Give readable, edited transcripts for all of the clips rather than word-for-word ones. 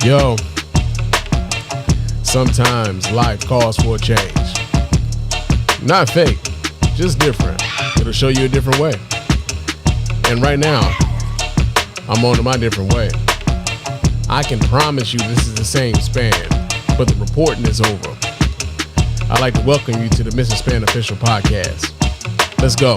Yo, sometimes life calls for a change. Not fake, just different. It'll show you a different way. And right now, I'm on to my different way. I can promise you this is the same Spann, but the reporting is over. I'd like to welcome you to the Mr. Spann Official Podcast. Let's go.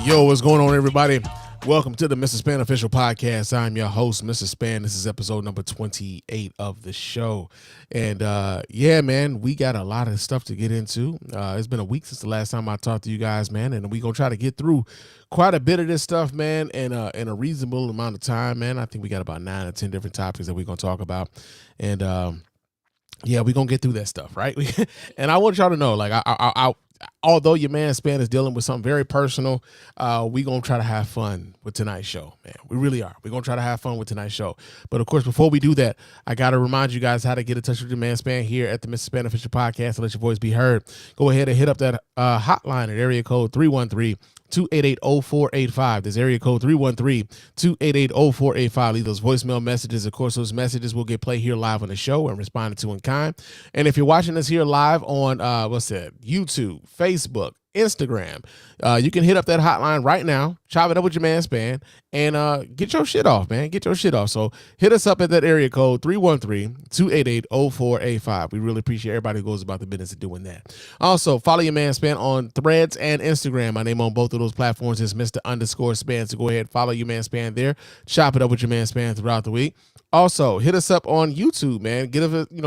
Yo, what's going on, everybody? Welcome to the Mr. Spann Official Podcast. I'm your host, Mr. Spann. This is episode number 28 of the show. And yeah, man, we got a lot of stuff to get into. It's been a week since the last time I talked to you guys, man, and we're going to try to get through quite a bit of this stuff, man, in a reasonable amount of time, man. I think we got about 9 or 10 different topics that we're going to talk about. And yeah, we're going to get through that stuff, right? And I want y'all to know, like, although your man Spann is dealing with something very personal, we're going to try to have fun with tonight's show, man. We really are. We're going to try to have fun with tonight's show. But, of course, before we do that, I got to remind you guys how to get in touch with your man Spann here at the Mr. Spann Official Podcast to let your voice be heard. Go ahead and hit up that hotline at area code 313-288-0485. There's area code 313-288-0485. Leave those voicemail messages. Of course, those messages will get played here live on the show and responded to in kind. And if you're watching us here live on, YouTube, Facebook, Instagram, you can hit up that hotline right now, chop it up with your man Spann, and get your shit off, man. Get your shit off. So hit us up at that area code 313-288-0485. We really appreciate everybody who goes about the business of doing that. Also, follow your man Spann on Threads and Instagram. My name on both of those platforms is Mr._Spann. So go ahead, follow your man Spann there. Chop it up with your man Spann throughout the week. Also, hit us up on YouTube, man.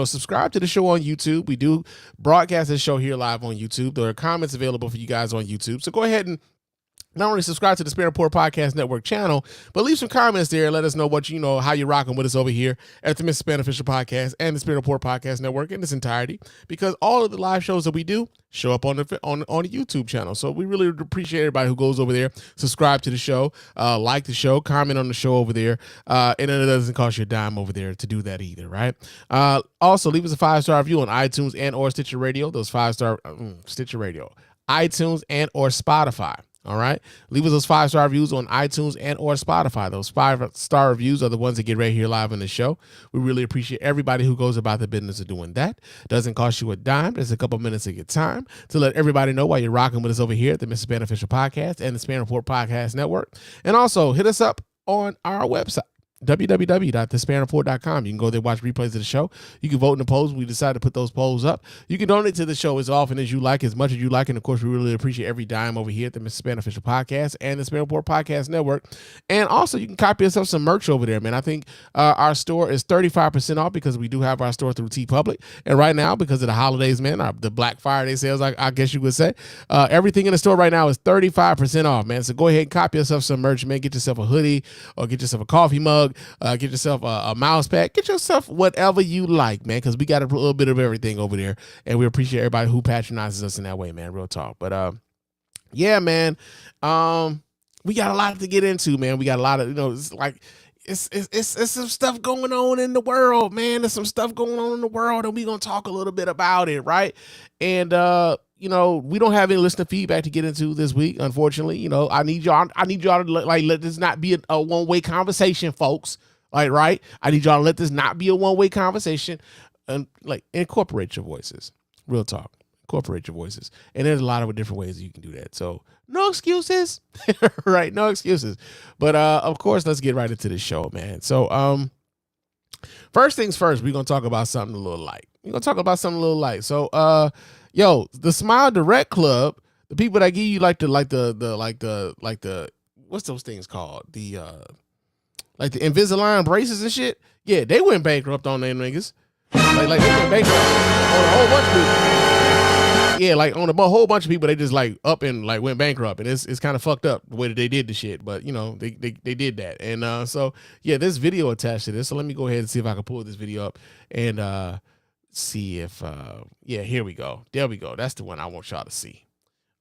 Subscribe to the show on YouTube. We do broadcast this show here live on YouTube. There are comments available for you guys on YouTube. So go ahead and not only subscribe to the Spann Podcast Network channel, but leave some comments there and let us know how you're rocking with us over here at the Mr. Spann Official Podcast and the Spann Podcast Network in its entirety, because all of the live shows that we do show up on the YouTube channel. So we really appreciate everybody who goes over there, subscribe to the show, like the show, comment on the show over there, and it doesn't cost you a dime over there to do that either, right? Also, leave us a 5-star review on iTunes and or Stitcher Radio. Those 5-star Stitcher Radio, iTunes and or Spotify. All right. Leave us those 5-star reviews on iTunes and or Spotify. Those 5-star reviews are the ones that get right here live on the show. We really appreciate everybody who goes about the business of doing that. Doesn't cost you a dime. There's a couple minutes of your time to let everybody know why you're rocking with us over here at the Mr. Spann Official Podcast and the Spann Podcast Network. And also hit us up on our website, www.thespannreport.com. You can go there, watch replays of the show. You can vote in the polls. We decided to put those polls up. You can donate to the show as often as you like, as much as you like. And of course, we really appreciate every dime over here at the Mr. Spann Official Podcast and the Spann Podcast Network. And also, you can copy yourself some merch over there, man. I think our store is 35% off because we do have our store through TeePublic. And right now, because of the holidays, man, the Black Friday sales, I guess you would say, everything in the store right now is 35% off, man. So go ahead and copy yourself some merch, man. Get yourself a hoodie or get yourself a coffee mug. Get yourself a mouse pad. Get yourself whatever you like, man, because we got a little bit of everything over there, and we appreciate everybody who patronizes us in that way, man. Real talk. But yeah, man, we got a lot to get into, man. We got a lot of, it's like it's some stuff going on in the world, man. There's some stuff going on in the world, and we're gonna talk a little bit about it, right? And we don't have any listener feedback to get into this week, unfortunately. I need y'all to let this not be a one-way conversation, folks. Right? I need y'all to let this not be a one-way conversation, and incorporate your voices. Real talk. Incorporate your voices. And there's a lot of different ways you can do that. So no excuses, right? No excuses. But of course, let's get right into the show, man. So first things first, we're gonna talk about something a little light. So the Smile Direct Club, the people that give you the what's those things called? The Invisalign braces and shit. Yeah, they went bankrupt on them niggas. They went bankrupt on a whole bunch of people. yeah, like on a whole bunch of people, they just like up and like went bankrupt, and it's kind of fucked up the way that they did the shit. But you know, they did that, and so yeah, there's video attached to this. So let me go ahead and see if I can pull this video up and see if yeah, here we go. There we go. That's the one I want y'all to see.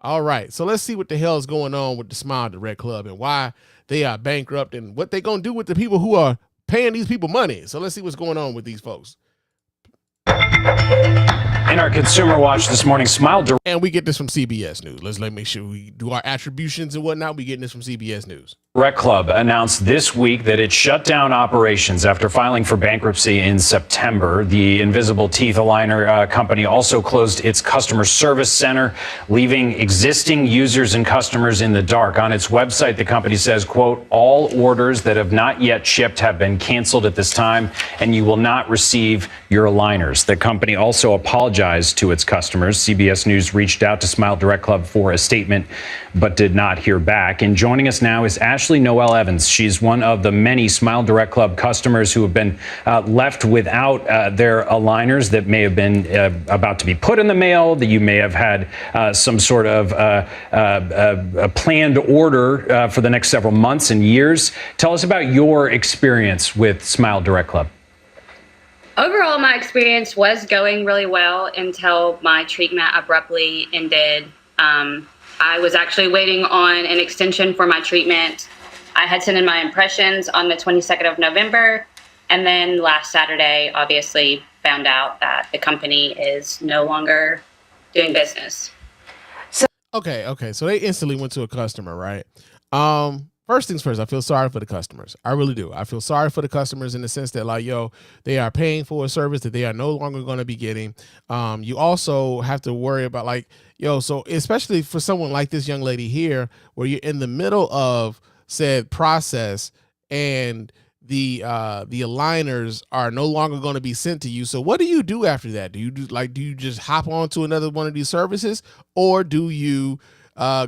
All right, so let's see what the hell is going on with the Smile Direct Club and why they are bankrupt and what they're gonna do with the people who are paying these people money. So let's see what's going on with these folks. In our Consumer Watch this morning, Smile Direct. And we get this from CBS News. Let's make sure we do our attributions and whatnot. We getting this from CBS News. Direct Club announced this week that it shut down operations after filing for bankruptcy in September. The Invisible Teeth Aligner company also closed its customer service center, leaving existing users and customers in the dark. On its website, the company says, quote, all orders that have not yet shipped have been canceled at this time, and you will not receive your aligners. The company also apologized to its customers. CBS News reached out to Smile Direct Club for a statement, but did not hear back. And joining us now is Ashley Noel Evans. She's one of the many Smile Direct Club customers who have been left without their aligners that may have been about to be put in the mail, that you may have had some sort of a planned order for the next several months and years. Tell us about your experience with Smile Direct Club. Overall, my experience was going really well until my treatment abruptly ended. I was actually waiting on an extension for my treatment. I had sent in my impressions on the 22nd of November, and then last Saturday, obviously, found out that the company is no longer doing business. Okay. So they instantly went to a customer, right? First things first, I feel sorry for the customers. I really do. I feel sorry for the customers in the sense that, like, yo, they are paying for a service that they are no longer going to be getting. You also have to worry about, like, yo, so especially for someone like this young lady here, where you're in the middle of said process and the aligners are no longer going to be sent to you. So what do you do after that? Do you just hop on to another one of these services, or do you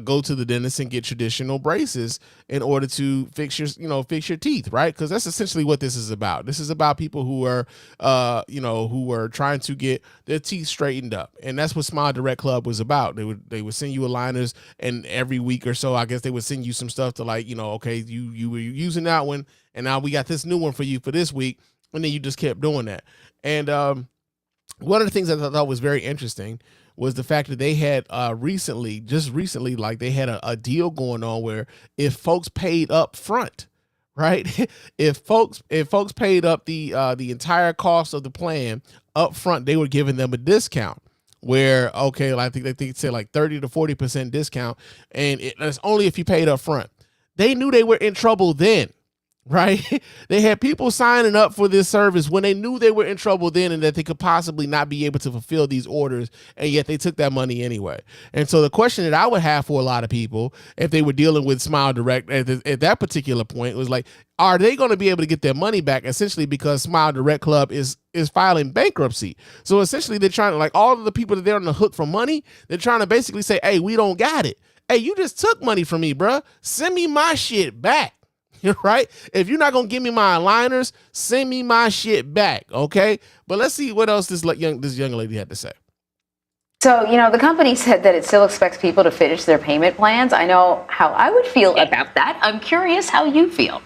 go to the dentist and get traditional braces in order to fix your teeth, right? Because that's essentially what this is about. This is about people who are, who are trying to get their teeth straightened up, and that's what Smile Direct Club was about. They would send you aligners, and every week or so, I guess they would send you some stuff to, like, okay, you were using that one, and now we got this new one for you for this week, and then you just kept doing that. And one of the things that I thought was very interesting was the fact that they had recently, like, they had a deal going on where if folks paid up front, right? if folks paid up the entire cost of the plan up front, they were giving them a discount where, okay, I think they said like 30 to 40% discount, and it's only if you paid up front. They knew they were in trouble then. Right? They had people signing up for this service when they knew they were in trouble then and that they could possibly not be able to fulfill these orders, and yet they took that money anyway. And so the question that I would have for a lot of people, if they were dealing with Smile Direct at that particular point, was like, are they going to be able to get their money back, essentially because Smile Direct Club is filing bankruptcy? So essentially they're trying to, like, all of the people that they're on the hook for money, they're trying to basically say, hey, we don't got it. Hey, you just took money from me, bruh. Send me my shit back. Right? If you're not gonna give me my aligners, send me my shit back, okay? But let's see what else this young lady had to say. So, the company said that it still expects people to finish their payment plans. I know how I would feel about that. I'm curious how you feel.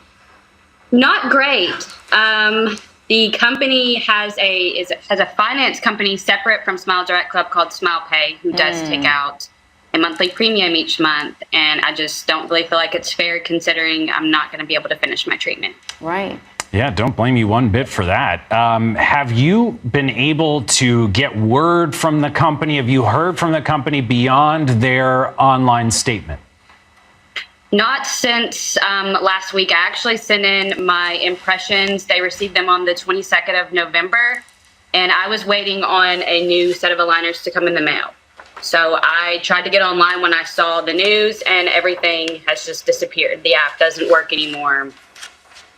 Not great. The company has a finance company separate from Smile Direct Club called SmilePay, who does take out a monthly premium each month, and I just don't really feel like it's fair considering I'm not going to be able to finish my treatment. Right. Yeah, don't blame you one bit for that. Have you been able to get word from the company? Have you heard from the company beyond their online statement? Not since last week. I actually sent in my impressions. They received them on the 22nd of November, and I was waiting on a new set of aligners to come in the mail. So I tried to get online when I saw the news, and everything has just disappeared. The app doesn't work anymore.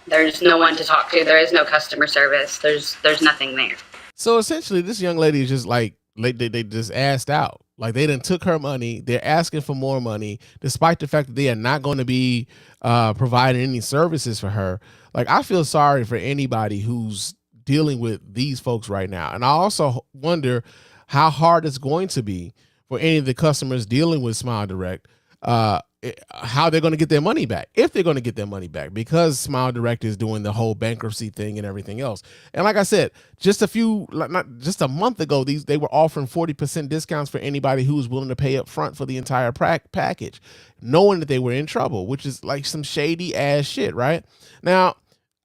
There's no one to talk to. There is no customer service. There's nothing there. So essentially, this young lady is just like, they just asked out. Like, they done took her money. They're asking for more money, despite the fact that they are not going to be providing any services for her. Like, I feel sorry for anybody who's dealing with these folks right now. And I also wonder how hard it's going to be for any of the customers dealing with Smile Direct, how they're going to get their money back, if they're going to get their money back, because Smile Direct is doing the whole bankruptcy thing and everything else. And like I said, just a month ago, they were offering 40% discounts for anybody who was willing to pay up front for the entire package, knowing that they were in trouble, which is like some shady ass shit, right? Now,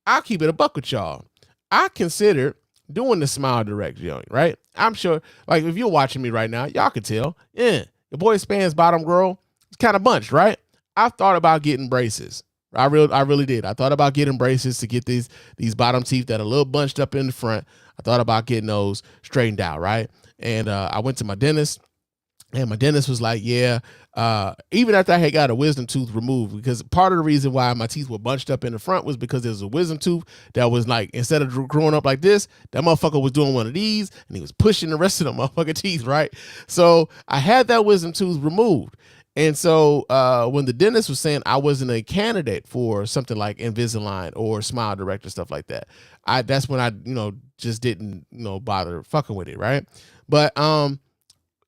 I'll keep it a buck with y'all. I consider doing the Smile Direct joint, right? I'm sure, like, if you're watching me right now, y'all can tell, your boy Spann's bottom girl, kind of bunched, right? I thought about getting braces. I really did. I thought about getting braces to get these bottom teeth that are a little bunched up in the front. I thought about getting those straightened out, right? And I went to my dentist, and my dentist was like, even after I had got a wisdom tooth removed, because part of the reason why my teeth were bunched up in the front was because there's a wisdom tooth that was like, instead of growing up like this, that motherfucker was doing one of these, and he was pushing the rest of the motherfucking teeth, right? So I had that wisdom tooth removed. And so when the dentist was saying I wasn't a candidate for something like Invisalign or Smile Direct or stuff like that, that's when I, just didn't, bother fucking with it, right? But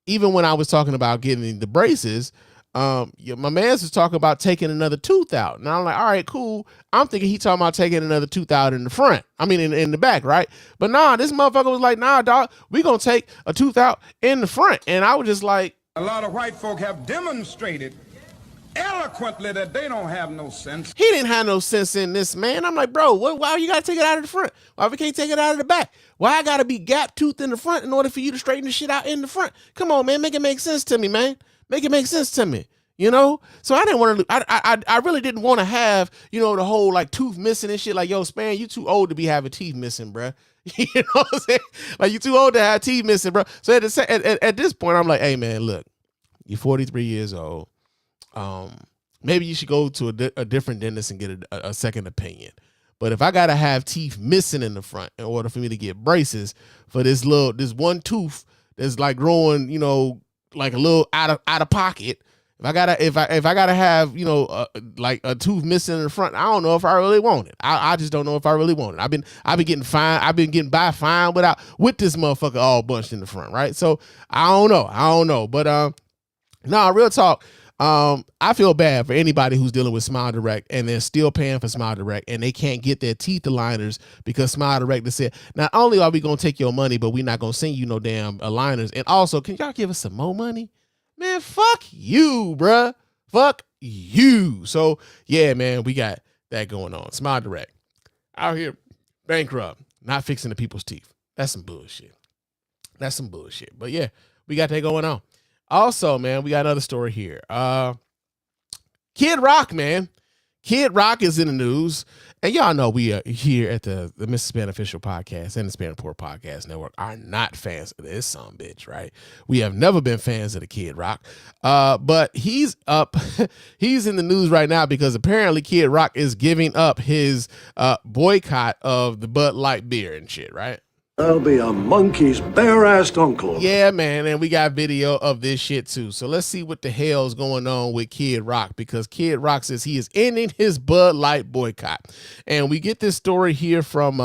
even when I was talking about getting the braces, my man's was talking about taking another tooth out. And I'm like, all right, cool. I'm thinking he talking about taking another tooth out in the front. I mean, in the back, right? But nah, this motherfucker was like, nah, dog, we gonna take a tooth out in the front. And I was just like, a lot of white folk have demonstrated eloquently that they don't have no sense. He didn't have no sense in this, man. I'm like, bro, why you got to take it out of the front? Why we can't take it out of the back? Why I got to be gap toothed in the front in order for you to straighten the shit out in the front? Come on, man. Make it make sense to me, man. Make it make sense to me. So I didn't want to, I really didn't want to have, the whole like tooth missing and shit. Like, yo, Spann, you too old to be having teeth missing, bruh. You know what I'm saying? Like, you too old to have teeth missing, bro. So at this point, I'm like, hey, man, look, you're 43 years old. Maybe you should go to a different dentist and get a second opinion. But if I got to have teeth missing in the front in order for me to get braces for this one tooth that's like growing, like a little out of pocket, if I gotta have, like a tooth missing in the front, I don't know if I really want it. I just don't know if I really want it. I've been getting fine. I've been getting by fine with this motherfucker all bunched in the front, right? So I don't know. But real talk. I feel bad for anybody who's dealing with Smile Direct and they're still paying for Smile Direct and they can't get their teeth aligners because Smile Direct has said, not only are we gonna take your money, but we're not gonna send you no damn aligners. And also, can y'all give us some more money? Man, fuck you, bruh. Fuck you. So, yeah, man, we got that going on. Smile Direct. Out here, bankrupt, not fixing the people's teeth. That's some bullshit. But, yeah, we got that going on. Also, man, we got another story here. Kid Rock, man. Kid Rock is in the news. And y'all know we are here at the Mr. Spann Official Podcast and the Spann Podcast Network are not fans of this bitch, right? We have never been fans of the Kid Rock. But he's in the news right now because apparently Kid Rock is giving up his boycott of the Bud Light beer and shit, right? I'll be a monkey's bare-assed uncle. Yeah, man, and we got video of this shit too. So let's see what the hell's going on with Kid Rock, because Kid Rock says he is ending his Bud Light boycott. And we get this story here from,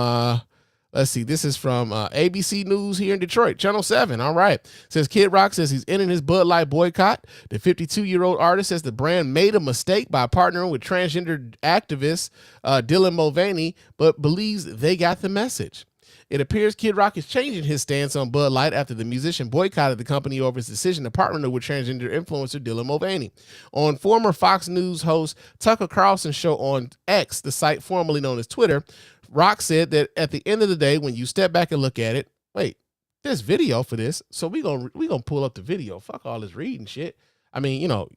let's see, this is from ABC News here in Detroit, Channel 7. All right. It says Kid Rock says he's ending his Bud Light boycott. The 52-year-old artist says the brand made a mistake by partnering with transgender activist Dylan Mulvaney, but believes they got the message. It appears Kid Rock is changing his stance on Bud Light after the musician boycotted the company over his decision to partner with transgender influencer Dylan Mulvaney. On former Fox News host Tucker Carlson's show on X, the site formerly known as Twitter, Rock said that at the end of the day, when you step back and look at it, wait, there's video for this, so we gonna pull up the video. Fuck all this reading shit. I mean, y'all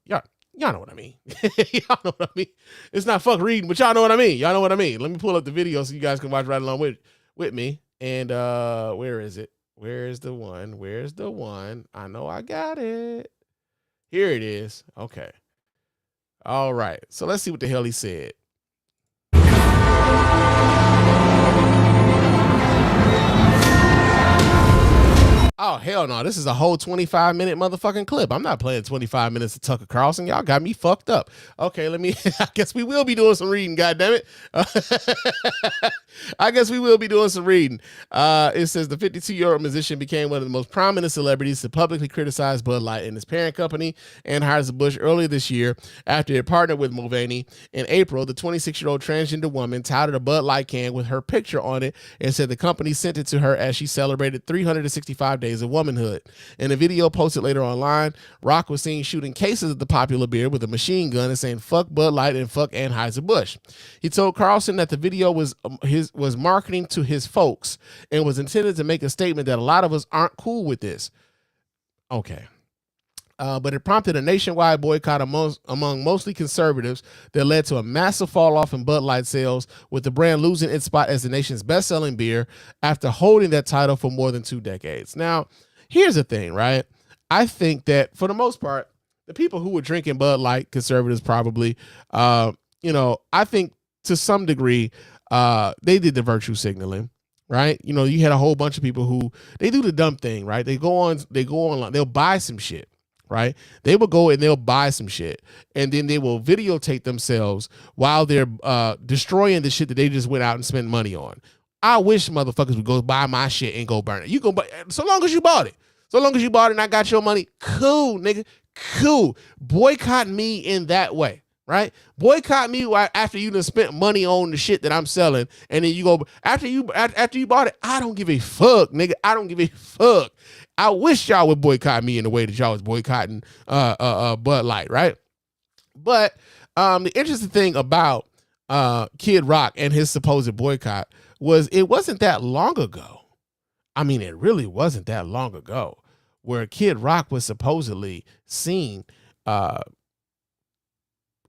know what I mean. Y'all know what I mean. It's not fuck reading, but y'all know what I mean. Y'all know what I mean. Let me pull up the video so you guys can watch right along with me. And where is it? Where's the one? I know I got it. Here it is. Okay. All right. So let's see what the hell he said. Oh, hell no. This is a whole 25-minute motherfucking clip. I'm not playing 25 minutes of Tucker Carlson. Y'all got me fucked up. Okay, I guess we will be doing some reading, goddammit. I guess we will be doing some reading. It says the 52-year-old musician became one of the most prominent celebrities to publicly criticize Bud Light and its parent company, Anheuser-Busch, earlier this year after it partnered with Mulvaney. In April, the 26-year-old transgender woman touted a Bud Light can with her picture on it and said the company sent it to her as she celebrated 365 days of womanhood. In a video posted later online, Rock was seen shooting cases of the popular beer with a machine gun and saying "fuck Bud Light" and "fuck Anheuser-Busch." He told Carlson that the video was marketing to his folks and was intended to make a statement that a lot of us aren't cool with this. Okay. But it prompted a nationwide boycott among mostly conservatives that led to a massive fall off in Bud Light sales, with the brand losing its spot as the nation's best-selling beer after holding that title for more than 2 decades. Now, here's the thing, right? I think that for the most part, the people who were drinking Bud Light, conservatives probably, I think to some degree, they did the virtue signaling. Right. You had a whole bunch of people who they do the dumb thing. Right. They go online. They'll buy some shit. Right. They will go and they'll buy some shit and then they will videotape themselves while they're destroying the shit that they just went out and spent money on. I wish motherfuckers would go buy my shit and go burn it. You go buy, so long as you bought it. So long as you bought it and I got your money. Cool, nigga. Cool. Boycott me in that way. Right? Boycott me after you done spent money on the shit that I'm selling, and then you go after you bought it. I don't give a fuck, nigga. I don't give a fuck. I wish y'all would boycott me in the way that y'all was boycotting Bud Light, right? But the interesting thing about Kid Rock and his supposed boycott was it wasn't that long ago. I mean, it really wasn't that long ago where Kid Rock was supposedly seen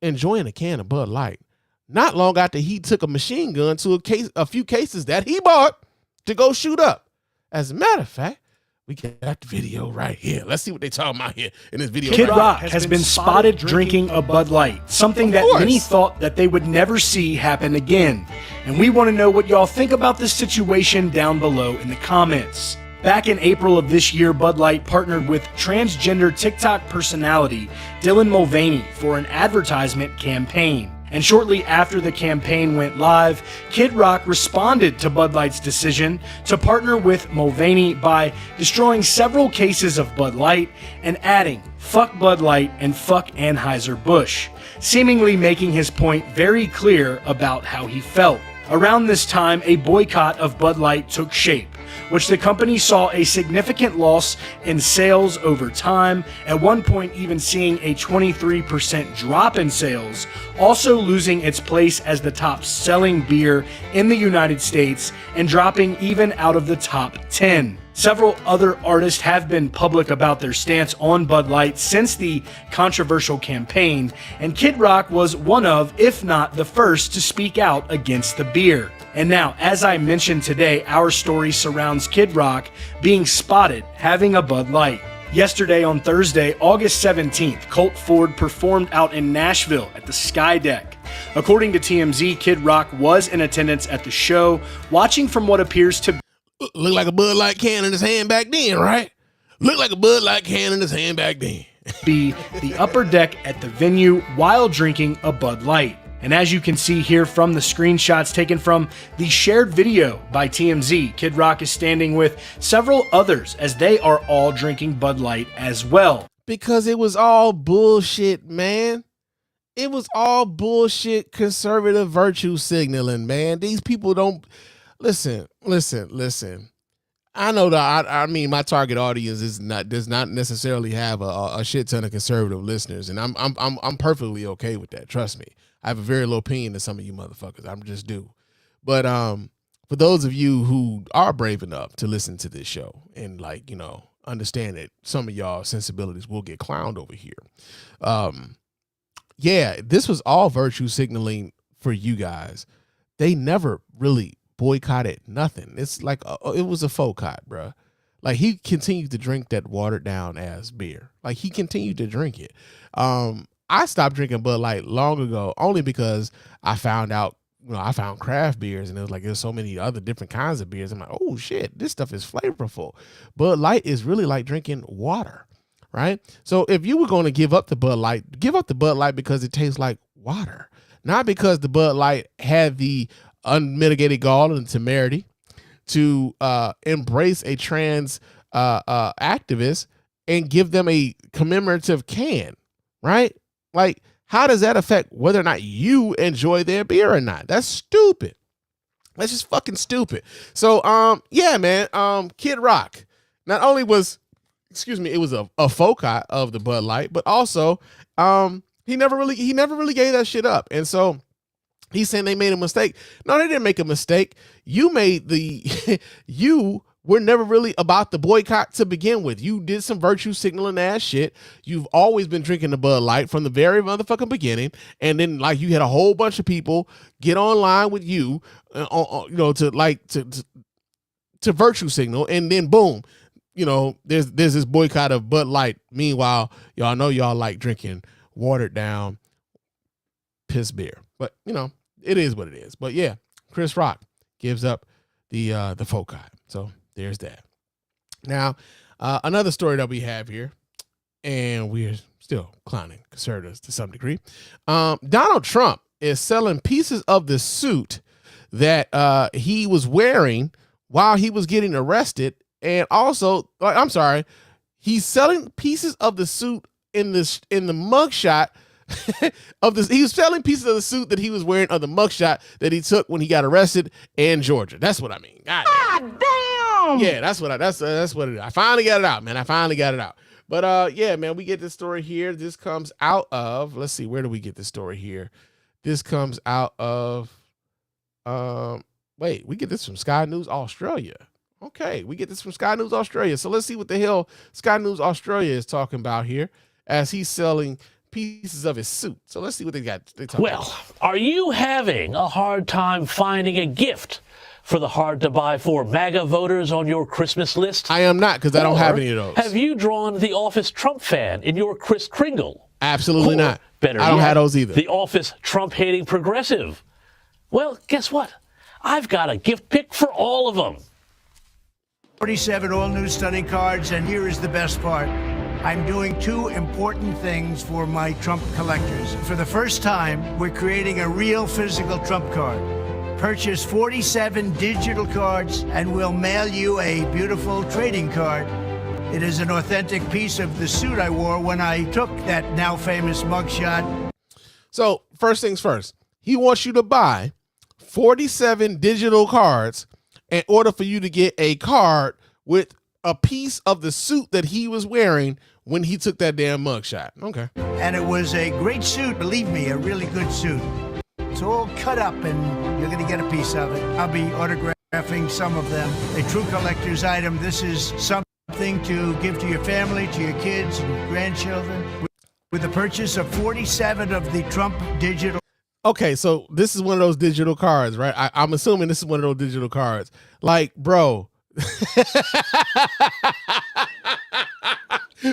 enjoying a can of Bud Light not long after he took a machine gun to a few cases that he bought to go shoot up. As a matter of fact, we got the video right here. Let's see what they talking about here in this video. Kid Rock has been spotted drinking a Bud Light, something that many thought that they would never see happen again. And we want to know what y'all think about this situation down below in the comments. Back in April of this year, Bud Light partnered with transgender TikTok personality Dylan Mulvaney for an advertisement campaign. And shortly after the campaign went live, Kid Rock responded to Bud Light's decision to partner with Mulvaney by destroying several cases of Bud Light and adding "fuck Bud Light" and "fuck Anheuser-Busch," seemingly making his point very clear about how he felt. Around this time, a boycott of Bud Light took shape, which the company saw a significant loss in sales over time, at one point even seeing a 23% drop in sales, also losing its place as the top selling beer in the United States and dropping even out of the top 10. Several other artists have been public about their stance on Bud Light since the controversial campaign, and Kid Rock was one of, if not the first, to speak out against the beer. And now, as I mentioned today, our story surrounds Kid Rock being spotted having a Bud Light. Yesterday on Thursday, August 17th, Colt Ford performed out in Nashville at the Sky Deck. According to TMZ, Kid Rock was in attendance at the show, watching from what appears to look like a Bud Light can in his hand back then, right? Look like a Bud Light can in his hand back then. be the upper deck at the venue while drinking a Bud Light. And as you can see here from the screenshots taken from the shared video by TMZ, Kid Rock is standing with several others as they are all drinking Bud Light as well. Because it was all bullshit, man. It was all bullshit conservative virtue signaling, man. These people don't... Listen. I know that I mean my target audience does not necessarily have a shit ton of conservative listeners, and I'm perfectly okay with that. Trust me, I have a very low opinion of some of you motherfuckers. I'm just do. But for those of you who are brave enough to listen to this show and understand that some of y'all sensibilities will get clowned over here, yeah, this was all virtue signaling for you guys. They never really boycotted nothing. It's like it was a faux cot, bro. Like he continued to drink that watered down ass beer. Like he continued to drink it. I stopped drinking Bud Light long ago only because I found out, I found craft beers, and it was like there's so many other different kinds of beers. I'm like, oh shit, this stuff is flavorful. Bud Light is really like drinking water, right? So if you were going to give up the Bud Light, give up the Bud Light because it tastes like water, not because the Bud Light had the unmitigated gall and temerity to embrace a trans activist and give them a commemorative can, right? Like, how does that affect whether or not you enjoy their beer or not? That's stupid. That's just fucking stupid. So, yeah, man, Kid Rock not only was, it was a foci of the Bud Light, but also, he never really gave that shit up. And so he's saying they made a mistake. No, they didn't make a mistake. You made you were never really about the boycott to begin with. You did some virtue signaling ass shit. You've always been drinking the Bud Light from the very motherfucking beginning. And then like you had a whole bunch of people get online with you, to virtue signal. And then boom, there's this boycott of Bud Light. Meanwhile, y'all know y'all like drinking watered down piss beer. But it is what it is. But yeah, Chris Rock gives up the foci. So there's that. Now, another story that we have here, and we're still clowning conservatives to some degree. Donald Trump is selling pieces of the suit that he was wearing while he was getting arrested, and also, he's selling pieces of the suit in the mugshot of this. He was selling pieces of the suit that he was wearing of the mugshot that he took when he got arrested in Georgia. That's what I mean. God damn. Yeah, that's what it is. I finally got it out, man. But yeah, man, we get this story here. This comes out of, let's see, where do we get this story here? This comes out of we get this from Sky News Australia. Okay, we get this from Sky News Australia. So let's see what the hell Sky News Australia is talking about here as he's selling pieces of his suit. So let's see what they got. Are you having a hard time finding a gift for the hard-to-buy-for MAGA voters on your Christmas list? I am not, because I don't have any of those. Have you drawn the Office Trump fan in your Kris Kringle? Absolutely not. Better I don't yet, have those either. The Office Trump-hating progressive. Well, guess what? I've got a gift pick for all of them. 47 all-new stunning cards, and here is the best part. I'm doing two important things for my Trump collectors. For the first time, we're creating a real physical Trump card. Purchase 47 digital cards, and we'll mail you a beautiful trading card. It is an authentic piece of the suit I wore when I took that now famous mugshot. So, first things first, he wants you to buy 47 digital cards in order for you to get a card with a piece of the suit that he was wearing when he took that damn mugshot. Okay. And it was a great suit, believe me, a really good suit. It's all cut up, and you're going to get a piece of it. I'll be autographing some of them. A true collector's item. This is something to give to your family, to your kids and grandchildren. With the purchase of 47 of the Trump digital. Okay, so this is one of those digital cards, right? I'm assuming this is one of those digital cards. Like, bro.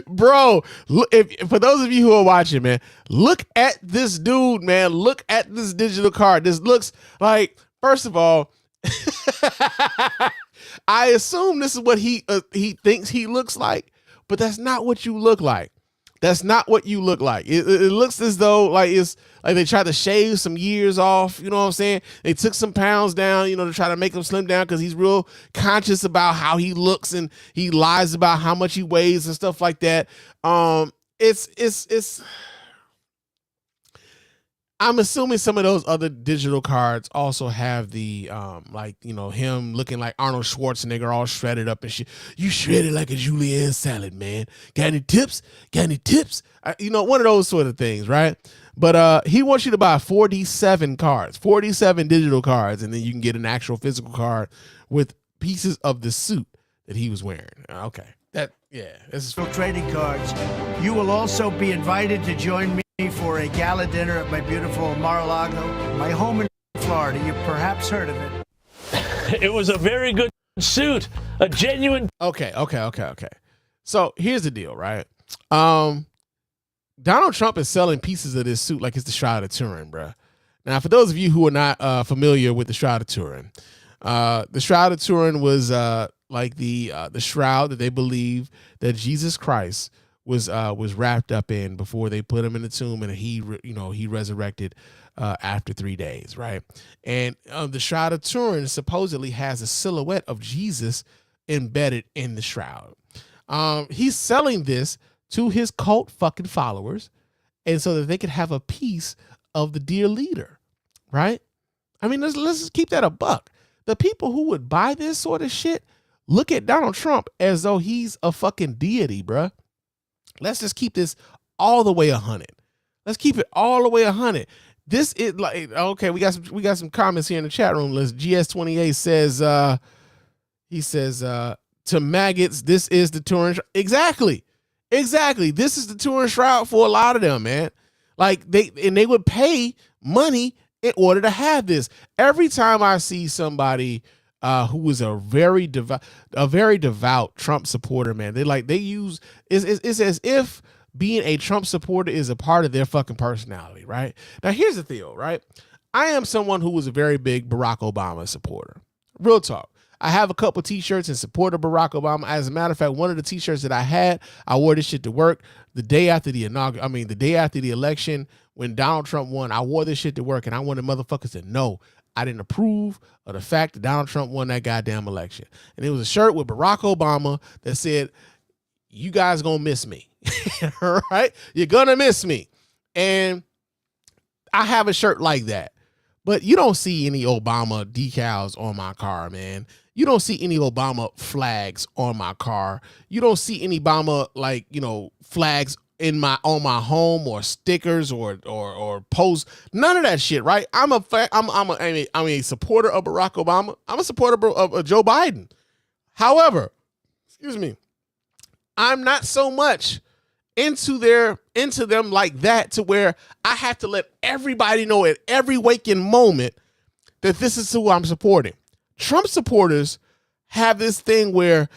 Bro, look, for those of you who are watching, man, look at this dude, man. Look at this digital card. This looks like, first of all, I assume this is what he thinks he looks like, but that's not what you look like. That's not what you look like. It looks as though like it's like they tried to shave some years off. You know what I'm saying? They took some pounds down, to try to make him slim down because he's real conscious about how he looks and he lies about how much he weighs and stuff like that. It's. I'm assuming some of those other digital cards also have the him looking like Arnold Schwarzenegger, all shredded up and shit. You shredded like a julienne salad, man. Got any tips? One of those sort of things, right? But he wants you to buy 47 cards, 47 digital cards, and then you can get an actual physical card with pieces of the suit that he was wearing. Okay, this is trading cards. You will also be invited to join me for a gala dinner at my beautiful Mar-a-Lago, my home in Florida. You've perhaps heard of it. It was a very good suit, a genuine. Okay. So here's the deal, right? Donald Trump is selling pieces of this suit like it's the Shroud of Turin, bruh. Now, for those of you who are not familiar with the Shroud of Turin, the Shroud of Turin was like the shroud that they believe that Jesus Christ was wrapped up in before they put him in the tomb, and he resurrected after 3 days, right? And the Shroud of Turin supposedly has a silhouette of Jesus embedded in the shroud. He's selling this to his cult fucking followers, and so that they could have a piece of the dear leader, right? I mean, let's just keep that a buck. The people who would buy this sort of shit look at Donald Trump as though he's a fucking deity, bruh. Let's just keep this all the way 100. Let's keep it all the way 100. This is like, okay, we got some comments here in the chat room. GS28 says, he says, to maggots, this is the Turin. Exactly. This is the Turin shroud for a lot of them, man. Like they would pay money in order to have this. Every time I see somebody who is a very devout Trump supporter, man, they use it's as if being a Trump supporter is a part of their fucking personality, right? Now here's the deal, right? I am someone who was a very big Barack Obama supporter. Real talk. I have a couple t-shirts in support of Barack Obama. As a matter of fact, one of the t-shirts that I had, I wore this shit to work the day after the election when Donald Trump won. I wore this shit to work, and I wanted motherfuckers to know I didn't approve of the fact that Donald Trump won that goddamn election. And it was a shirt with Barack Obama that said, "You guys gonna miss me." All right? You're gonna miss me. And I have a shirt like that. But you don't see any Obama decals on my car, man. You don't see any Obama flags on my car. You don't see any Obama flags on my home or stickers or posts. None of that shit, right? I'm a supporter of Barack Obama. I'm a supporter of Joe Biden. However, I'm not so much into them like that to where I have to let everybody know at every waking moment that this is who I'm supporting. Trump supporters have this thing where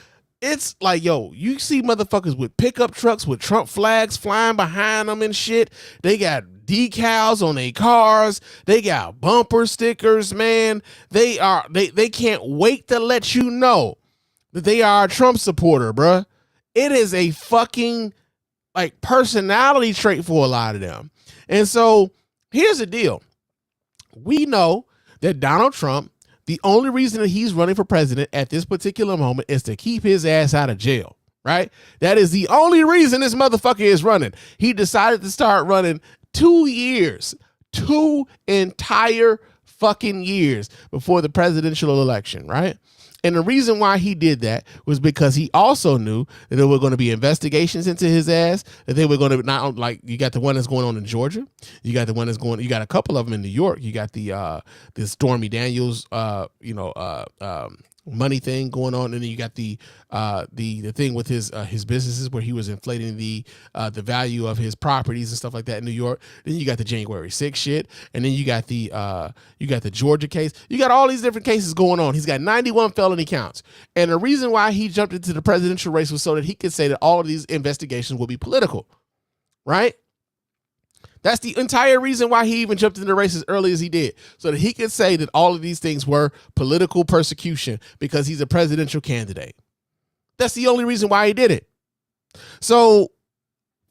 it's like, yo, you see motherfuckers with pickup trucks with Trump flags flying behind them and shit. They got decals on their cars. They got bumper stickers, man. They can't wait to let you know that they are a Trump supporter, bruh. It is a fucking personality trait for a lot of them. And so here's the deal. We know that Donald Trump, the only reason that he's running for president at this particular moment is to keep his ass out of jail, right? That is the only reason this motherfucker is running. He decided to start running 2 years, 2 entire fucking years before the presidential election, right? And the reason why he did that was because he also knew that there were going to be investigations into his ass, that they were going to not you got the one that's going on in Georgia. You got the one that's you got a couple of them in New York. You got the Stormy Daniels, money thing going on. And then you got the thing with his businesses where he was inflating the value of his properties and stuff like that in New York. Then you got the January 6th shit. And then you got the Georgia case. You got all these different cases going on. He's got 91 felony counts. And the reason why he jumped into the presidential race was so that he could say that all of these investigations will be political, right? That's the entire reason why he even jumped into the race as early as he did, so that he could say that all of these things were political persecution because he's a presidential candidate. That's the only reason why he did it. So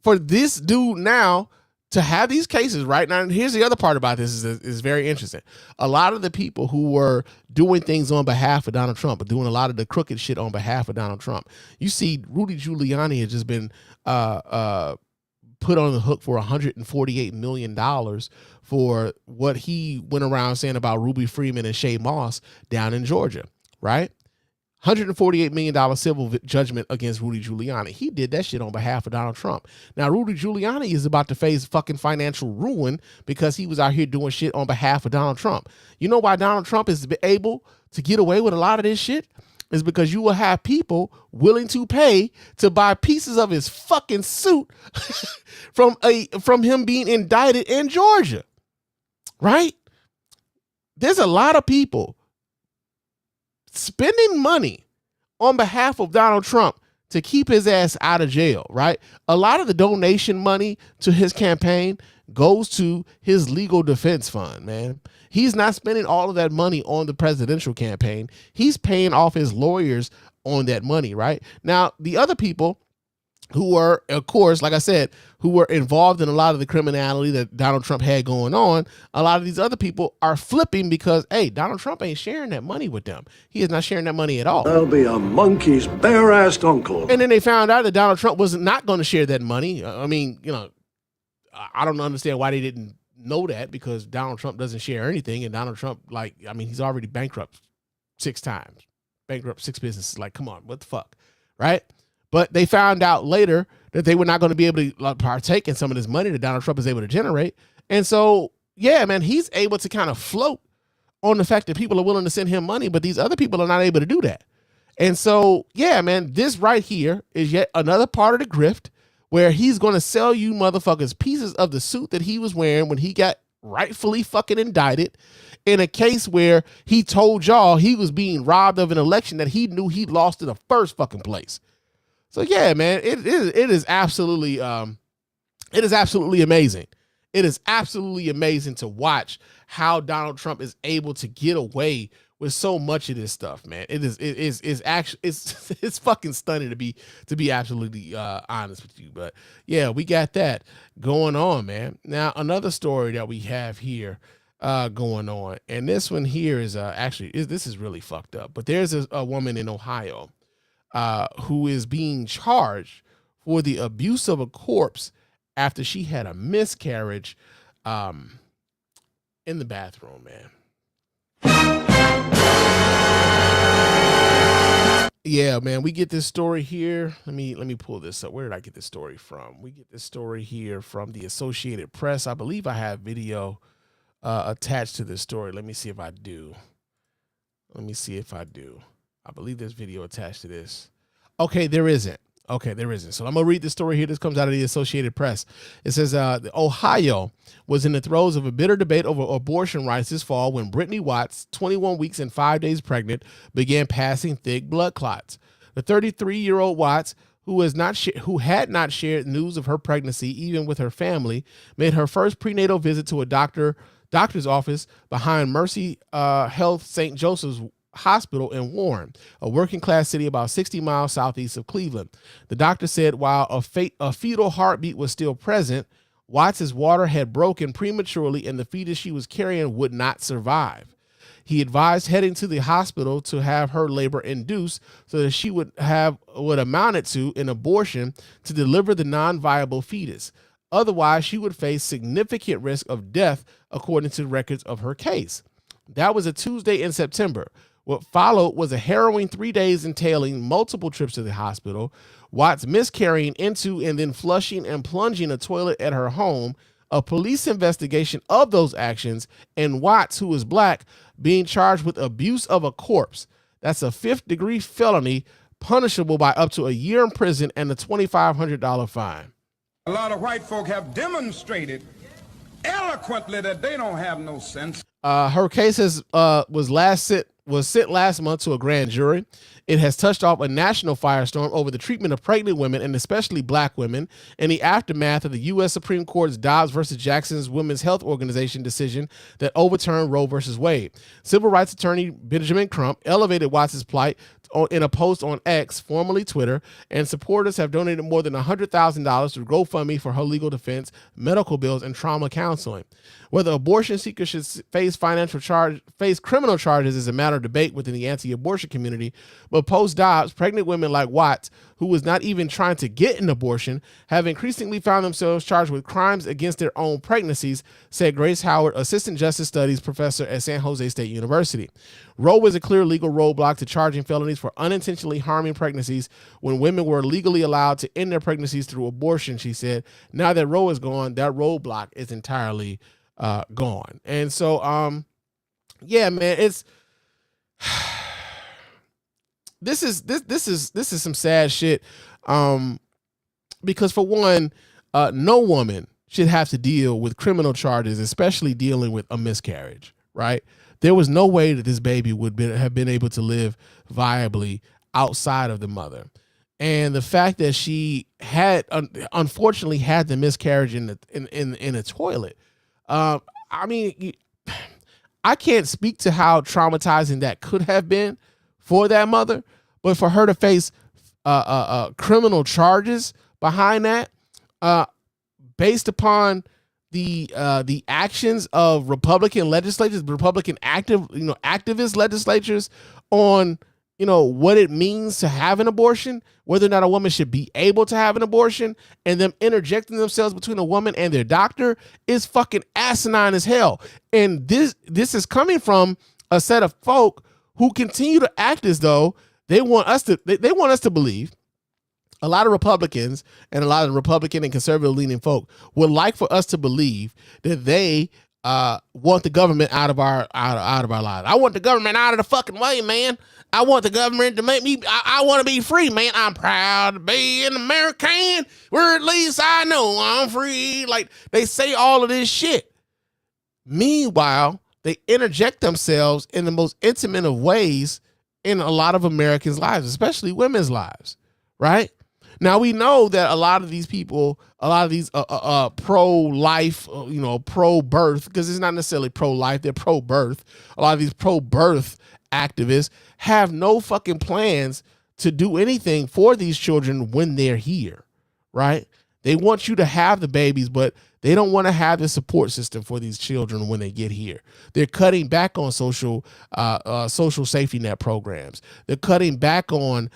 for this dude now to have these cases right now, and here's the other part about this is very interesting. A lot of the people who were doing things on behalf of Donald Trump, or doing a lot of the crooked shit on behalf of Donald Trump, you see Rudy Giuliani has just been put on the hook for $148 million for what he went around saying about Ruby Freeman and Shay Moss down in Georgia, right? $148 million civil judgment against Rudy Giuliani. He did that shit on behalf of Donald Trump. Now, Rudy Giuliani is about to face fucking financial ruin because he was out here doing shit on behalf of Donald Trump. You know why Donald Trump is able to get away with a lot of this shit? Is because you will have people willing to pay to buy pieces of his fucking suit from him being indicted in Georgia, right? There's a lot of people spending money on behalf of Donald Trump to keep his ass out of jail, right? A lot of the donation money to his campaign goes to his legal defense fund, man. He's not spending all of that money on the presidential campaign. He's paying off his lawyers on that money, right? Now, the other people who were, of course, like I said, who were involved in a lot of the criminality that Donald Trump had going on, a lot of these other people are flipping because, hey, Donald Trump ain't sharing that money with them. He is not sharing that money at all. That'll be a monkey's bare-assed uncle. And then they found out that Donald Trump was not going to share that money. I mean, you know, I don't understand why they didn't know that, because Donald Trump doesn't share anything. And Donald Trump, like, I mean, he's already bankrupt 6 times, bankrupt 6 businesses. Like, come on, what the fuck, right? But they found out later that they were not going to be able to partake in some of this money that Donald Trump is able to generate. And so, yeah, man, he's able to kind of float on the fact that people are willing to send him money, but these other people are not able to do that. And so, yeah, man, this right here is yet another part of the grift where he's going to sell you motherfuckers pieces of the suit that he was wearing when he got rightfully fucking indicted in a case where he told y'all he was being robbed of an election that he knew he lost in the first fucking place. So yeah, man, it is absolutely amazing. It is absolutely amazing to watch how Donald Trump is able to get away with so much of this stuff, man. It's fucking stunning to be absolutely honest with you. But yeah, we got that going on, man. Now another story that we have here going on, and this one here is this is really fucked up. But there's a woman in Ohio who is being charged for the abuse of a corpse after she had a miscarriage in the bathroom, man. Yeah, man, we get this story here. Let me pull this up. Where did I get this story from? We get this story here from the Associated Press. I believe I have video attached to this story. Let me see if I do. I believe there's video attached to this. Okay, there isn't. So I'm going to read the story here. This comes out of the Associated Press. It says, Ohio was in the throes of a bitter debate over abortion rights this fall when Brittany Watts, 21 weeks and 5 days pregnant, began passing thick blood clots. The 33-year-old Watts, who had not shared news of her pregnancy even with her family, made her first prenatal visit to a doctor's office behind Mercy Health St. Joseph's Hospital in Warren, a working-class city about 60 miles southeast of Cleveland. The doctor said while a fetal heartbeat was still present, Watts' water had broken prematurely and the fetus she was carrying would not survive. He advised heading to the hospital to have her labor induced so that she would have what amounted to an abortion to deliver the non-viable fetus. Otherwise, she would face significant risk of death, according to records of her case. That was a Tuesday in September. What followed was a harrowing 3 days entailing multiple trips to the hospital, Watts miscarrying into and then flushing and plunging a toilet at her home, a police investigation of those actions, and Watts, who is black, being charged with abuse of a corpse. That's a 5th-degree felony, punishable by up to a year in prison and a $2,500 fine. A lot of white folk have demonstrated eloquently that they don't have no sense. Her case was sent last month to a grand jury. It has touched off a national firestorm over the treatment of pregnant women and especially black women in the aftermath of the U.S. Supreme Court's Dobbs versus Jackson's Women's Health Organization decision that overturned Roe versus Wade. Civil rights attorney Benjamin Crump elevated Watts' plight in a post on X, formerly Twitter, and supporters have donated more than $100,000 to GoFundMe for her legal defense, medical bills, and trauma counseling. Whether abortion seekers should face criminal charges is a matter of debate within the anti-abortion community, but post-Dobbs, pregnant women like Watts, who was not even trying to get an abortion, have increasingly found themselves charged with crimes against their own pregnancies, said Grace Howard, Assistant Justice Studies Professor at San Jose State University. Roe is a clear legal roadblock to charging felonies for unintentionally harming pregnancies when women were legally allowed to end their pregnancies through abortion, she said. Now that Roe is gone, that roadblock is entirely gone. And so, yeah, man, it's this is some sad shit. Because for one, no woman should have to deal with criminal charges, especially dealing with a miscarriage, right? There was no way that this baby would have been able to live viably outside of the mother. And the fact that she had unfortunately had the miscarriage in the toilet. I mean, I can't speak to how traumatizing that could have been for that mother, but for her to face criminal charges behind that, based upon the actions of Republican legislators, Republican activist legislatures on what it means to have an abortion, whether or not a woman should be able to have an abortion, and them interjecting themselves between a woman and their doctor is fucking asinine as hell. And this is coming from a set of folk who continue to act as though they want us to believe. A lot of Republicans and a lot of Republican and conservative leaning folk would like for us to believe that they want the government out of our lives. I want the government out of the fucking way, man. I want the government to make me, I want to be free, man. I'm proud to be an American, where at least I know I'm free. Like, they say all of this shit. Meanwhile, they interject themselves in the most intimate of ways in a lot of Americans' lives, especially women's lives, right? Now, we know that a lot of these people, a lot of these pro-life, pro-birth, because it's not necessarily pro-life, they're pro-birth. A lot of these pro-birth activists have no fucking plans to do anything for these children when they're here, right? They want you to have the babies, but they don't want to have the support system for these children when they get here. They're cutting back on social safety net programs. They're cutting back on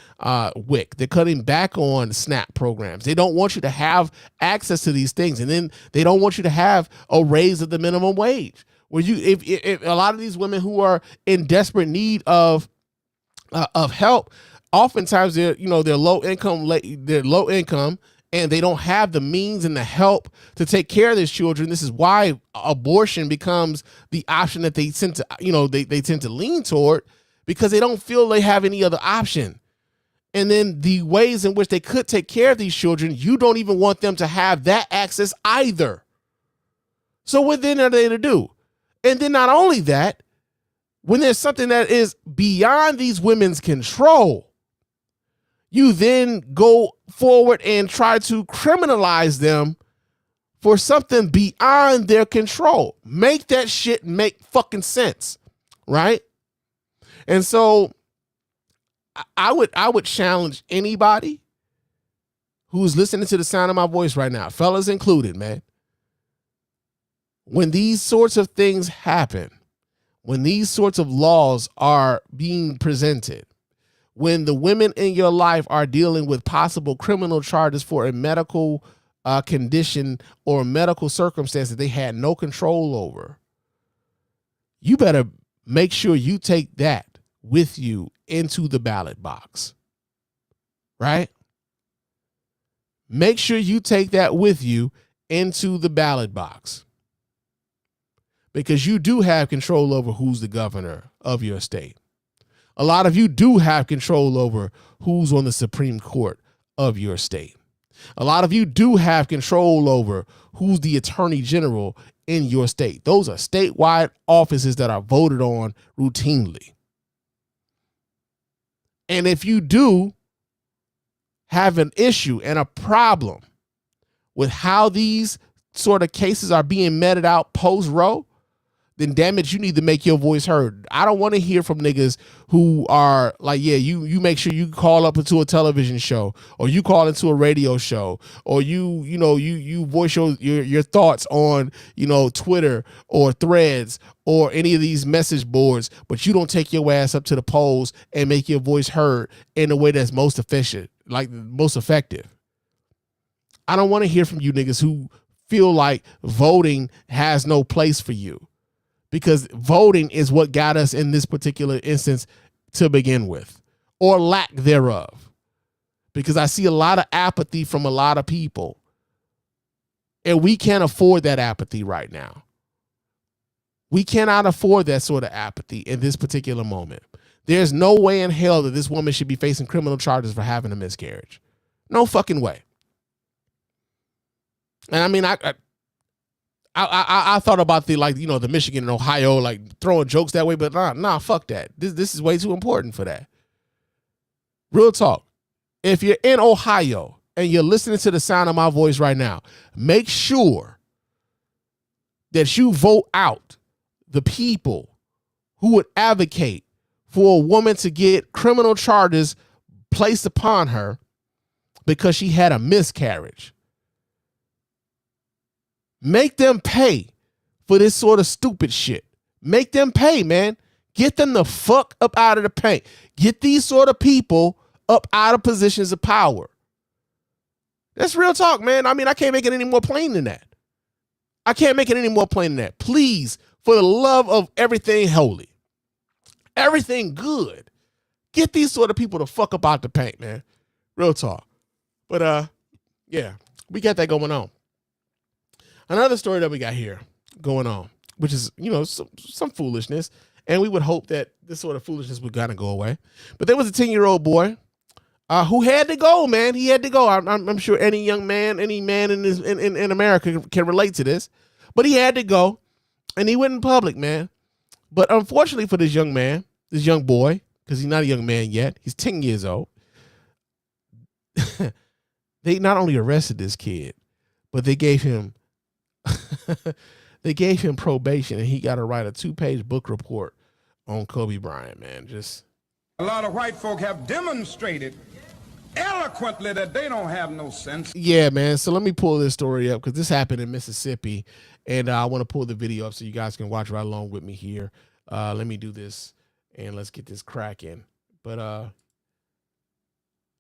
WIC. They're cutting back on SNAP programs. They don't want you to have access to these things, and then they don't want you to have a raise of the minimum wage. Where if a lot of these women who are in desperate need of help, oftentimes they're low income. And they don't have the means and the help to take care of these children. This is why abortion becomes the option that they tend to, they tend to lean toward, because they don't feel they have any other option. And then the ways in which they could take care of these children, you don't even want them to have that access either. So what then are they to do? And then not only that, when there's something that is beyond these women's control, you then go forward and try to criminalize them for something beyond their control. Make that shit make fucking sense, right? And so I would challenge anybody who's listening to the sound of my voice right now, fellas included, man. When these sorts of things happen, when these sorts of laws are being presented, when the women in your life are dealing with possible criminal charges for a medical condition or a medical circumstance that they had no control over, you better make sure you take that with you into the ballot box, right? Make sure you take that with you into the ballot box, because you do have control over who's the governor of your state. A lot of you do have control over who's on the Supreme Court of your state. A lot of you do have control over who's the attorney general in your state. Those are statewide offices that are voted on routinely. And if you do have an issue and a problem with how these sort of cases are being meted out post-Roe, then damn it, you need to make your voice heard. I don't want to hear from niggas who are like, yeah, you make sure you call up into a television show, or you call into a radio show, or you voice your thoughts on, Twitter or Threads or any of these message boards, but you don't take your ass up to the polls and make your voice heard in a way that's most efficient, like most effective. I don't want to hear from you niggas who feel like voting has no place for you, because voting is what got us in this particular instance to begin with, or lack thereof. Because I see a lot of apathy from a lot of people, and we can't afford that apathy right now. We cannot afford that sort of apathy in this particular moment. There's no way in hell that this woman should be facing criminal charges for having a miscarriage. No fucking way. And I mean, I thought about the Michigan and Ohio, throwing jokes that way, but nah, fuck that. This is way too important for that. Real talk. if you're in Ohio and you're listening to the sound of my voice right now, make sure that you vote out the people who would advocate for a woman to get criminal charges placed upon her because she had a miscarriage. Make them pay for this sort of stupid shit. Make them pay, man. Get them the fuck up out of the paint. Get these sort of people up out of positions of power. That's real talk, man. I mean, I can't make it any more plain than that. I can't make it any more plain than that. Please, for the love of everything holy, everything good, get these sort of people the fuck up out the paint, man. Real talk. But, yeah, we got that going on. Another story that we got here going on, which is, you know, some foolishness. And we would hope that this sort of foolishness would kind of go away. But there was a 10-year-old boy who had to go, man. He had to go. I'm sure any young man, any man in America can relate to this. But he had to go, and he went in public, man. But unfortunately for this young man, this young boy, because he's not a young man yet, he's 10 years old. They not only arrested this kid, but they gave him probation, and he got to write a 2-page book report on Kobe Bryant, man. Just a lot of white folk have demonstrated eloquently that they don't have no sense. Yeah, man. So let me pull this story up because this happened in Mississippi, and I want to pull the video up so you guys can watch right along with me here. Let me do this, and let's get this cracking. But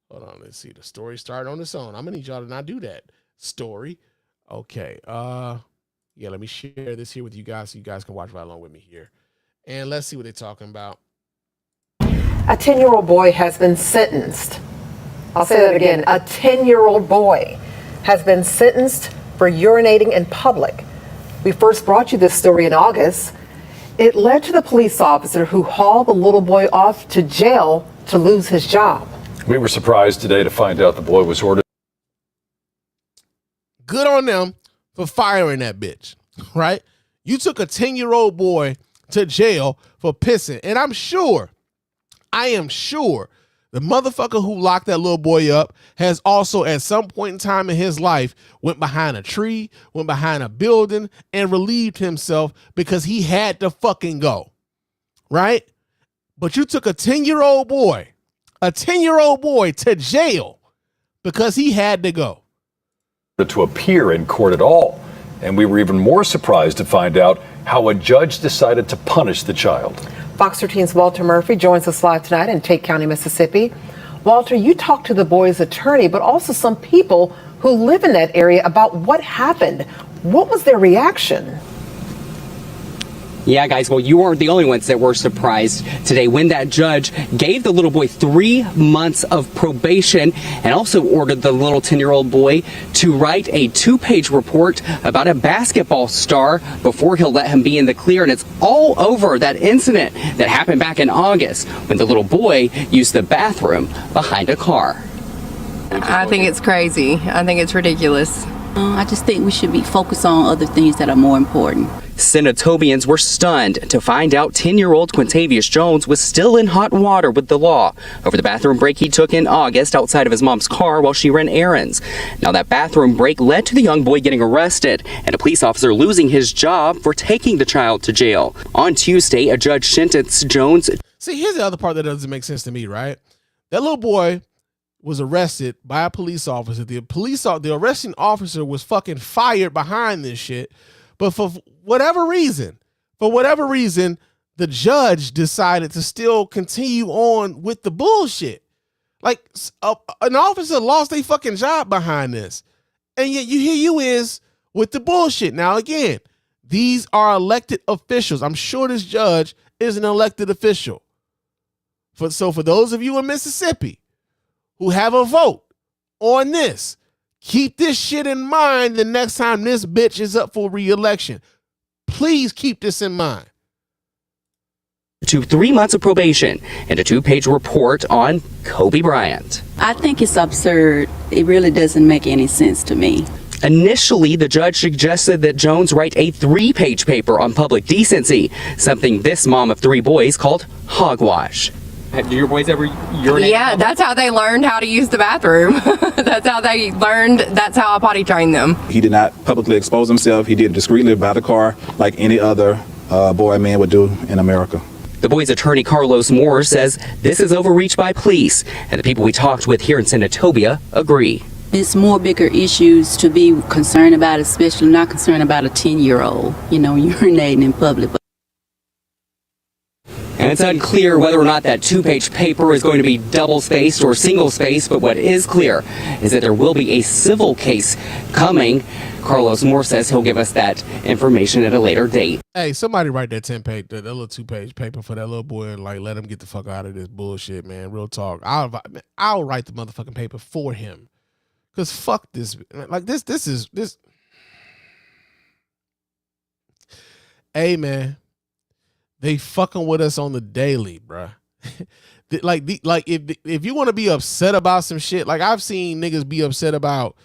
hold on. Let's see. The story started on its own. I'm gonna need y'all to not do that. Story. Okay. Yeah. Let me share this here with you guys so you guys can watch right along with me here, and let's see what they're talking about. A 10-year-old boy has been sentenced. I'll say that again. A 10-year-old boy has been sentenced for urinating in public. We first brought you this story in August. It led to the police officer who hauled the little boy off to jail to lose his job. We were surprised today to find out the boy was ordered. Good on them for firing that bitch, right? You took a 10-year-old boy to jail for pissing. And I am sure the motherfucker who locked that little boy up has also at some point in time in his life went behind a tree, went behind a building, and relieved himself because he had to fucking go, right? But you took a 10-year-old boy to jail because he had to go. To appear in court at all. And we were even more surprised to find out how a judge decided to punish the child. Fox 13's Walter Murphy joins us live tonight in Tate County, Mississippi. Walter, you talked to the boy's attorney, but also some people who live in that area about what happened. What was their reaction? Yeah, guys, well, you weren't the only ones that were surprised today when that judge gave the little boy 3 months of probation and also ordered the little 10-year-old boy to write a 2-page report about a basketball star before he'll let him be in the clear. And it's all over that incident that happened back in August when the little boy used the bathroom behind a car. I think it's crazy. I think it's ridiculous. I just think we should be focused on other things that are more important. Senatobians were stunned to find out 10-year-old Quintavious Jones was still in hot water with the law over the bathroom break he took in August outside of his mom's car while she ran errands. Now that bathroom break led to the young boy getting arrested and a police officer losing his job for taking the child to jail. On Tuesday, a judge sentenced Jones. See, here's the other part that doesn't make sense to me, right? That little boy was arrested by a police officer. The arresting officer was fucking fired behind this shit. But for whatever reason, the judge decided to still continue on with the bullshit. Like an officer lost their fucking job behind this. And yet you is with the bullshit. Now, again, these are elected officials. I'm sure this judge is an elected official. So for those of you in Mississippi who have a vote on this, keep this shit in mind the next time this bitch is up for re-election. Please keep this in mind. To 3 months of probation and a 2-page report on Kobe Bryant. I think it's absurd. It really doesn't make any sense to me. Initially, the judge suggested that Jones write a 3-page paper on public decency, something this mom of 3 boys called hogwash. Do your boys ever urinate? Yeah, that's how they learned how to use the bathroom. That's how I potty trained them. He did not publicly expose himself. He did it discreetly by the car like any other boy or man would do in America. The boy's attorney, Carlos Moore, says this is overreach by police, and the people we talked with here in Senatobia agree. It's more bigger issues to be concerned about, especially not concerned about a 10-year-old, urinating in public. And it's unclear whether or not that 2-page paper is going to be double-spaced or single-spaced, but what is clear is that there will be a civil case coming. Carlos Moore says he'll give us that information at a later date. Hey, somebody write that 10-page, that little 2-page paper for that little boy and let him get the fuck out of this bullshit, man. Real talk. I'll write the motherfucking paper for him. Cause fuck this. This is. Hey, man. They fucking with us on the daily, bruh. If you want to be upset about some shit, like I've seen niggas be upset about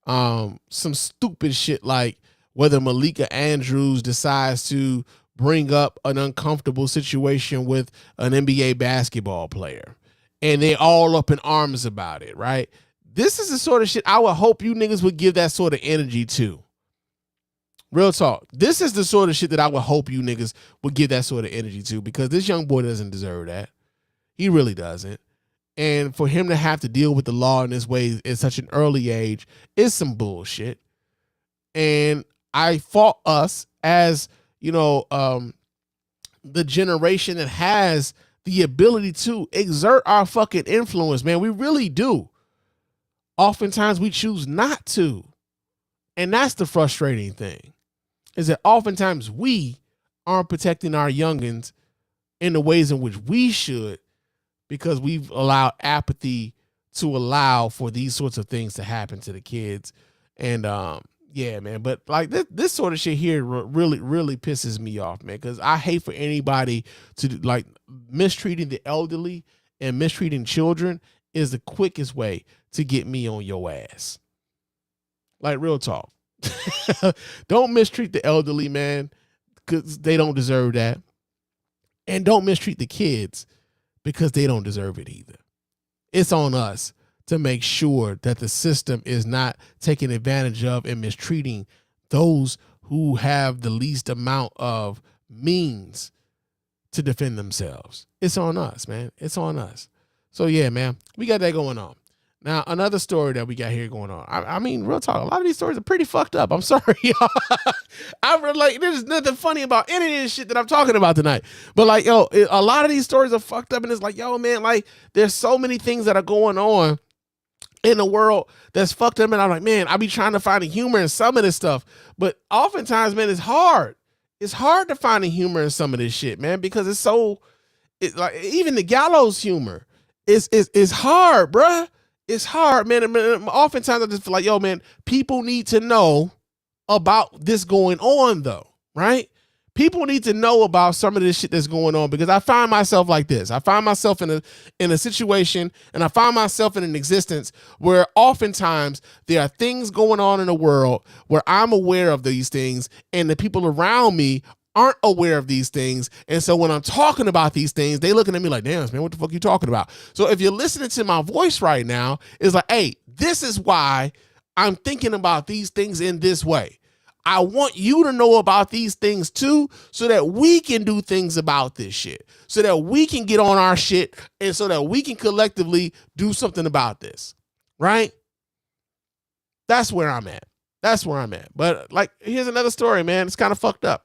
some stupid shit, like whether Malika Andrews decides to bring up an uncomfortable situation with an NBA basketball player, and they all up in arms about it, right? This is the sort of shit I would hope you niggas would give that sort of energy to. Real talk. This is the sort of shit that I would hope you niggas would give that sort of energy to, because this young boy doesn't deserve that. He really doesn't. And for him to have to deal with the law in this way at such an early age is some bullshit. And I fault us as, the generation that has the ability to exert our fucking influence, man. We really do. Oftentimes we choose not to. And that's the frustrating thing, is that oftentimes we aren't protecting our youngins in the ways in which we should, because we've allowed apathy to allow for these sorts of things to happen to the kids. And yeah, man, but like this sort of shit here really, really pisses me off, man, because I hate for anybody to like mistreating the elderly and mistreating children is the quickest way to get me on your ass. Like, real talk. Don't mistreat the elderly, man, because they don't deserve that. And don't mistreat the kids because they don't deserve it either. It's on us to make sure that the system is not taking advantage of and mistreating those who have the least amount of means to defend themselves. It's on us, man. It's on us. So, yeah, man, we got that going on. Now, another story that we got here going on. I mean, real talk, a lot of these stories are pretty fucked up. I'm sorry, y'all. There's nothing funny about any of this shit that I'm talking about tonight. But, like, yo, a lot of these stories are fucked up. And it's like, yo, man, like, there's so many things that are going on in the world that's fucked up. And I'm like, man, I be trying to find the humor in some of this stuff. But oftentimes, man, it's hard. It's hard to find the humor in some of this shit, man, because it's like, even the gallows humor is hard, bruh. It's hard, man. Oftentimes I just feel like, yo, man, people need to know about this going on, though, right? People need to know about some of this shit that's going on, because I find myself like this. I find myself in a situation, and I find myself in an existence where oftentimes there are things going on in the world where I'm aware of these things, and the people around me aren't aware of these things. And so when I'm talking about these things, they looking at me like, damn, man, what the fuck you talking about? So if you're listening to my voice right now, it's like, hey, this is why I'm thinking about these things in this way. I want you to know about these things too, so that we can do things about this shit, so that we can get on our shit, and so that we can collectively do something about this, right? That's where I'm at. That's where I'm at. But like, here's another story, man. It's kind of fucked up.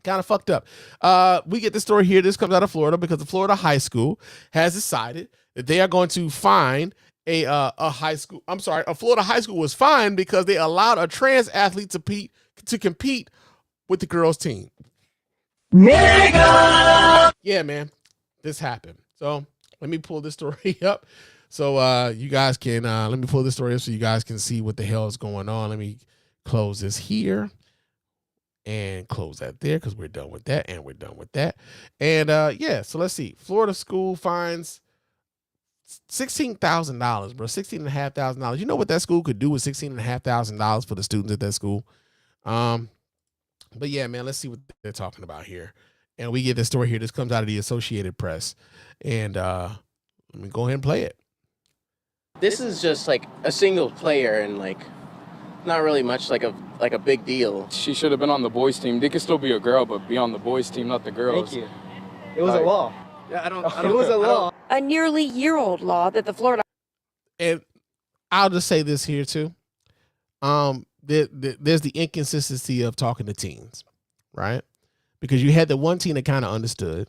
We get this story here. This comes out of Florida, because the Florida high school has decided that they are going to fine a Florida high school was fined because they allowed a trans athlete to compete with the girls team. Nigga! Yeah, man, this happened. So let me pull this story up so you guys can let me pull this story up so you guys can see what the hell is going on. Let me close this here and close that there, because we're done with that, and we're done with that. And yeah, so let's see. Florida school fines $16,000, bro. $16,500. You know what that school could do with $16,500 for the students at that school? But yeah, man, let's see what they're talking about here. And we get this story here. This comes out of the Associated Press. And let me go ahead and play it. This is just like a single player and like not really much like a big deal. She should have been on the boys team. They could still be a girl, but be on the boys team, not the girls. Thank you. It was a law. Yeah, I don't it was a law. A nearly year-old law that the Florida... And I'll just say this here too. There's the inconsistency of talking to teens, right? Because you had the one teen that kind of understood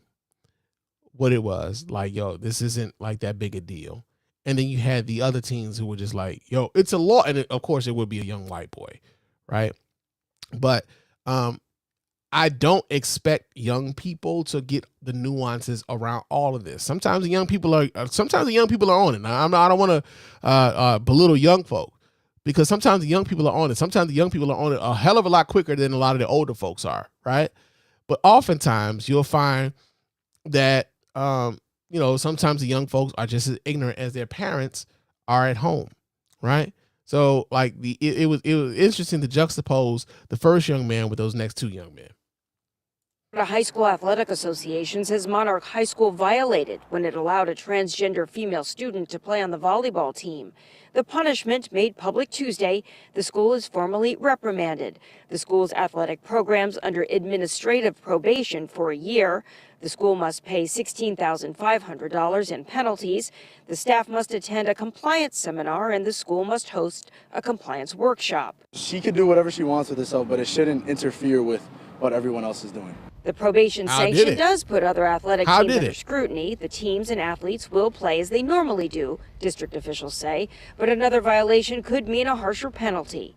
what it was. Like, yo, this isn't like that big a deal. And then you had the other teens who were just like, yo, it's a law. And of course, it would be a young white boy, right? But I don't expect young people to get the nuances around all of this. Sometimes the young people are on it. Now, I don't want to belittle young folk, because sometimes the young people are on it. Sometimes the young people are on it a hell of a lot quicker than a lot of the older folks are, right? But oftentimes you'll find that, sometimes the young folks are just as ignorant as their parents are at home, right? So like it was interesting to juxtapose the first young man with those next two young men. The High School Athletic Association says Monarch High School violated when it allowed a transgender female student to play on the volleyball team. The punishment made public Tuesday. The school is formally reprimanded. The school's athletic programs under administrative probation for a year. The school must pay $16,500 in penalties. The staff must attend a compliance seminar, and the school must host a compliance workshop. She could do whatever she wants with herself, but it shouldn't interfere with what everyone else is doing. The probation sanction does put other athletic teams under scrutiny. The teams and athletes will play as they normally do, district officials say, but another violation could mean a harsher penalty.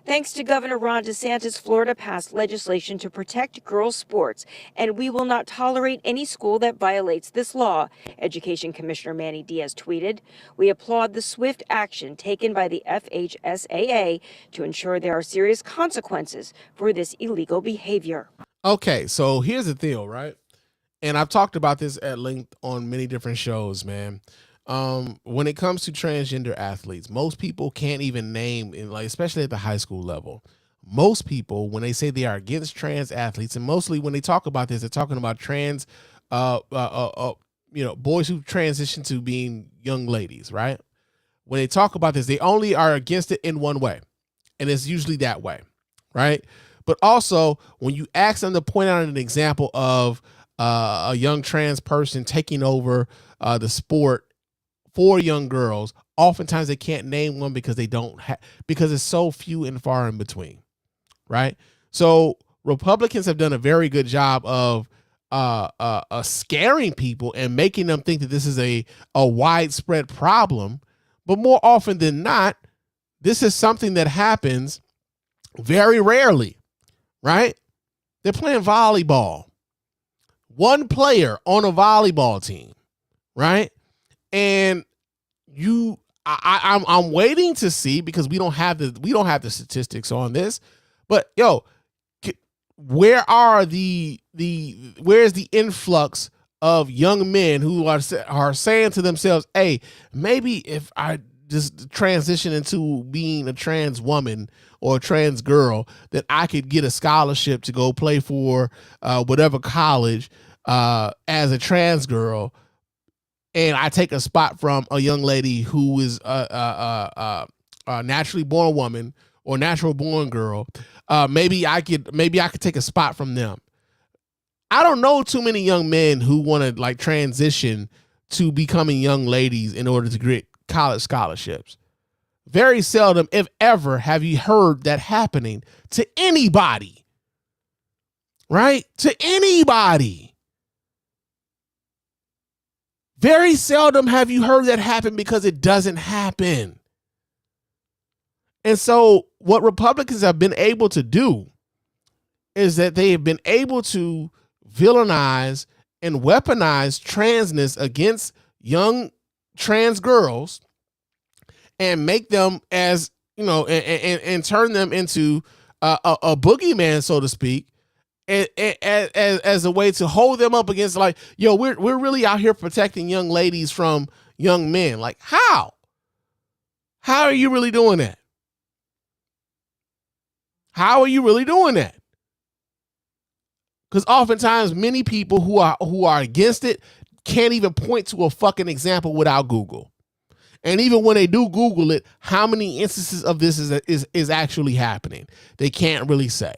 Thanks to Governor Ron DeSantis, Florida passed legislation to protect girls' sports, and we will not tolerate any school that violates this law, Education Commissioner Manny Diaz tweeted. We applaud the swift action taken by the FHSAA to ensure there are serious consequences for this illegal behavior. Okay, so here's the deal, right? And I've talked about this at length on many different shows, man. When it comes to transgender athletes, most people can't even name, especially at the high school level, most people, when they say they are against trans athletes, and mostly when they talk about this, they're talking about trans, boys who transition to being young ladies, right? When they talk about this, they only are against it in one way, and it's usually that way, right? But also, when you ask them to point out an example of a young trans person taking over the sport for young girls, oftentimes they can't name one because because it's so few and far in between, right? So Republicans have done a very good job of scaring people and making them think that this is a widespread problem. But more often than not, this is something that happens very rarely, right? They're playing volleyball. One player on a volleyball team, right? And I'm waiting to see, because we don't have the statistics on this, but where's the influx of young men who are saying to themselves, hey, maybe if I just transition into being a trans woman or a trans girl, that I could get a scholarship to go play for whatever college as a trans girl, and I take a spot from a young lady who is a naturally born woman or natural born girl. Maybe I could take a spot from them. I don't know too many young men who want to transition to becoming young ladies in order to get college scholarships. Very seldom, if ever, have you heard that happening to anybody, right? To anybody. Very seldom have you heard that happen, because it doesn't happen. And so what Republicans have been able to do is that they have been able to villainize and weaponize transness against young trans girls and make them as, and turn them into a boogeyman, so to speak, as a way to hold them up against, we're really out here protecting young ladies from young men. Like, how are you really doing that? How are you really doing that? Because oftentimes many people who are against it can't even point to a fucking example without Google. And even when they do Google it, how many instances of this is actually happening? They can't really say.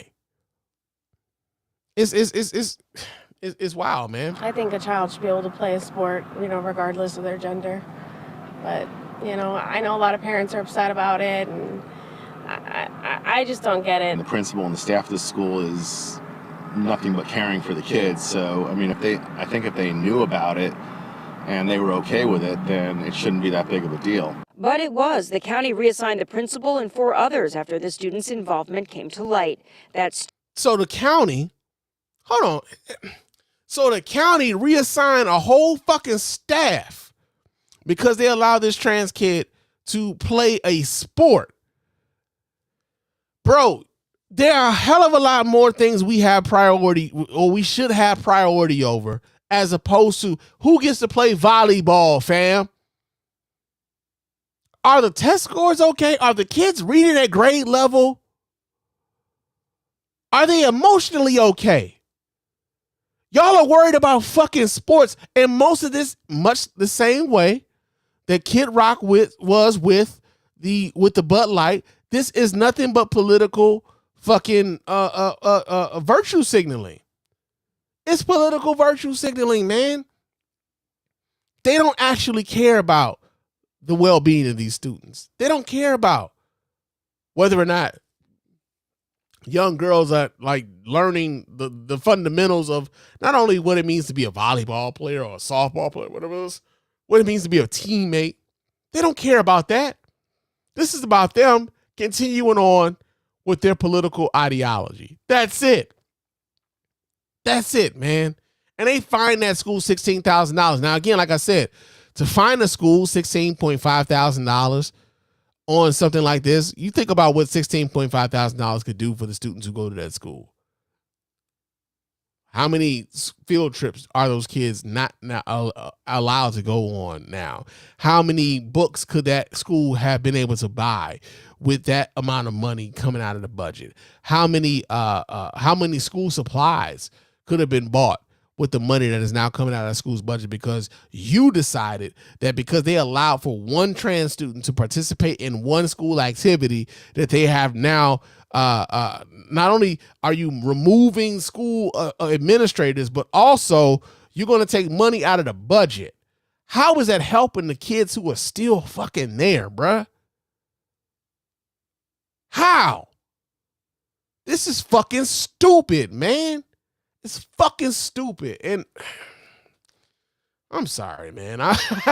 It's wild, man. I think a child should be able to play a sport, regardless of their gender. But, I know a lot of parents are upset about it, and I just don't get it. And the principal and the staff of the school is nothing but caring for the kids. So, I think if they knew about it and they were okay with it, then it shouldn't be that big of a deal. But it was. The county reassigned the principal and 4 others after the student's involvement came to light. So the county, hold on. So the county reassigned a whole fucking staff because they allowed this trans kid to play a sport. Bro, there are a hell of a lot more things we have priority, or we should have priority over, as opposed to who gets to play volleyball, fam. Are the test scores okay? Are the kids reading at grade level? Are they emotionally okay? Y'all are worried about fucking sports, and most of this much the same way that Kid Rock was with the Bud Light. This is nothing but political fucking virtue signaling. It's political virtue signaling, man. They don't actually care about the well-being of these students. They don't care about whether or not young girls are like learning the fundamentals of not only what it means to be a volleyball player or a softball player, whatever it is, what it means to be a teammate. They don't care about that. This is about them continuing on with their political ideology. That's it. That's it, man. And they fined that school $16,000. Now, again, like I said, to fine a school $16,500 on something like this, you think about what $16,500 could do for the students who go to that school. How many field trips are those kids not allowed to go on now? How many books could that school have been able to buy with that amount of money coming out of the budget? How many school supplies could have been bought with the money that is now coming out of the school's budget because you decided that because they allowed for one trans student to participate in one school activity that they have now not only are you removing school administrators, but also you're going to take money out of the budget. How is that helping the kids who are still fucking there, bruh? How? This is fucking stupid, man. It's fucking stupid. And I'm sorry, man. I don't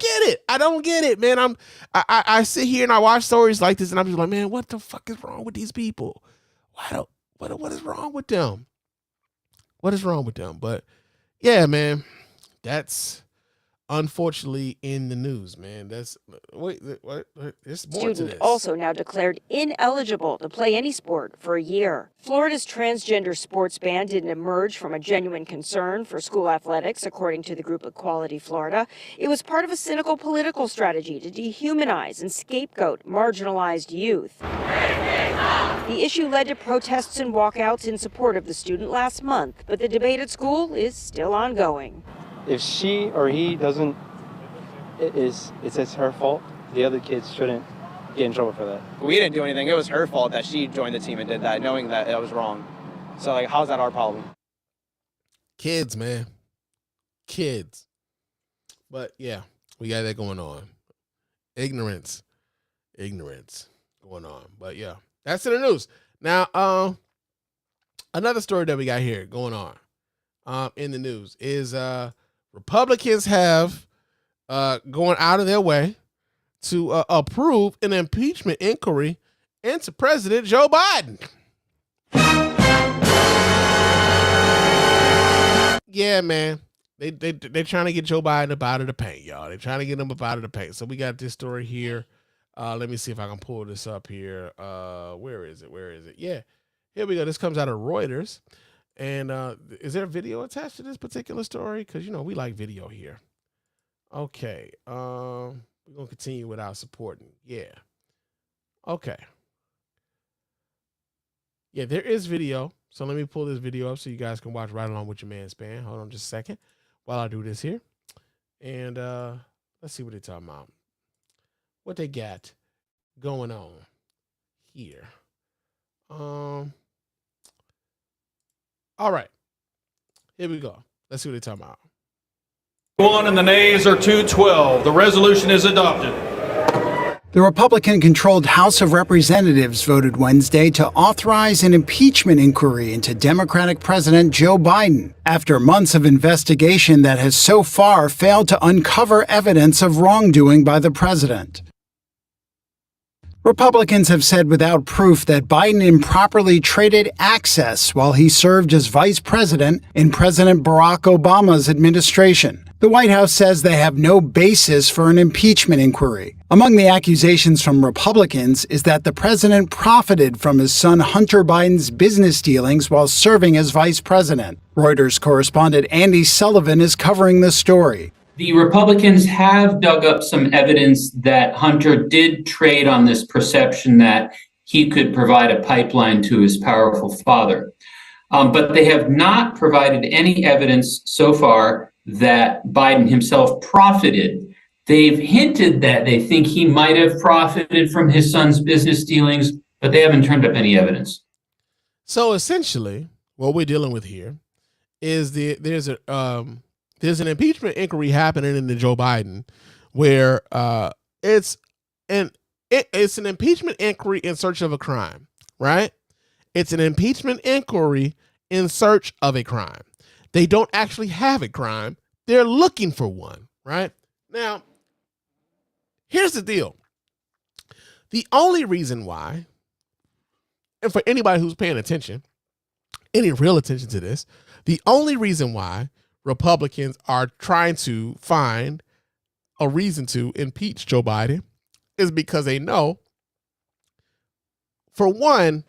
get it. I don't get it, man. I sit here and I watch stories like this and I'm just like, man, what the fuck is wrong with these people? What is wrong with them? What is wrong with them? But yeah, man, that's unfortunately in the news, man. There's more to this. Student also now declared ineligible to play any sport for a year. Florida's transgender sports ban didn't emerge from a genuine concern for school athletics, according to the group Equality Florida. It was part of a cynical political strategy to dehumanize and scapegoat marginalized youth. The issue led to protests and walkouts in support of the student last month, but the debate at school is still ongoing. If she or he doesn't, it's her fault. The other kids shouldn't get in trouble for that. We didn't do anything. It was her fault that she joined the team and did that, knowing that it was wrong. So, how's that our problem? Kids, man. Kids. But, yeah, we got that going on. Ignorance going on. But, yeah, that's in the news. Now, another story that we got here going on in the news is Republicans have going out of their way to approve an impeachment inquiry into President Joe Biden. Yeah, man. They're trying to get Joe Biden up out of the paint, y'all. They're trying to get him up out of the paint. So we got this story here. Let me see if I can pull this up here. Where is it? Yeah, here we go. This comes out of Reuters. And is there a video attached to this particular story? Because, we like video here. Okay. We're going to continue without supporting. Yeah. Okay. Yeah, there is video. So let me pull this video up so you guys can watch right along with your man Spann. Hold on just a second while I do this here. And let's see what they're talking about. What they got going on here. All right. Here we go. Let's see what they're talking about. 1 and the nays are 212. The resolution is adopted. The Republican-controlled House of Representatives voted Wednesday to authorize an impeachment inquiry into Democratic President Joe Biden after months of investigation that has so far failed to uncover evidence of wrongdoing by the president. Republicans have said without proof that Biden improperly traded access while he served as vice president in President Barack Obama's administration. The White House says they have no basis for an impeachment inquiry. Among the accusations from Republicans is that the president profited from his son Hunter Biden's business dealings while serving as vice president. Reuters correspondent Andy Sullivan is covering the story. The Republicans have dug up some evidence that Hunter did trade on this perception that he could provide a pipeline to his powerful father. But they have not provided any evidence so far that Biden himself profited. They've hinted that they think he might have profited from his son's business dealings, but they haven't turned up any evidence. So essentially, what we're dealing with here is there's an impeachment inquiry happening into Joe Biden, where it's an impeachment inquiry in search of a crime, right? It's an impeachment inquiry in search of a crime. They don't actually have a crime. They're looking for one, right? Now, here's the deal. The only reason why, and for anybody who's paying attention, any real attention to this, the only reason why Republicans are trying to find a reason to impeach Joe Biden is because they know, for one,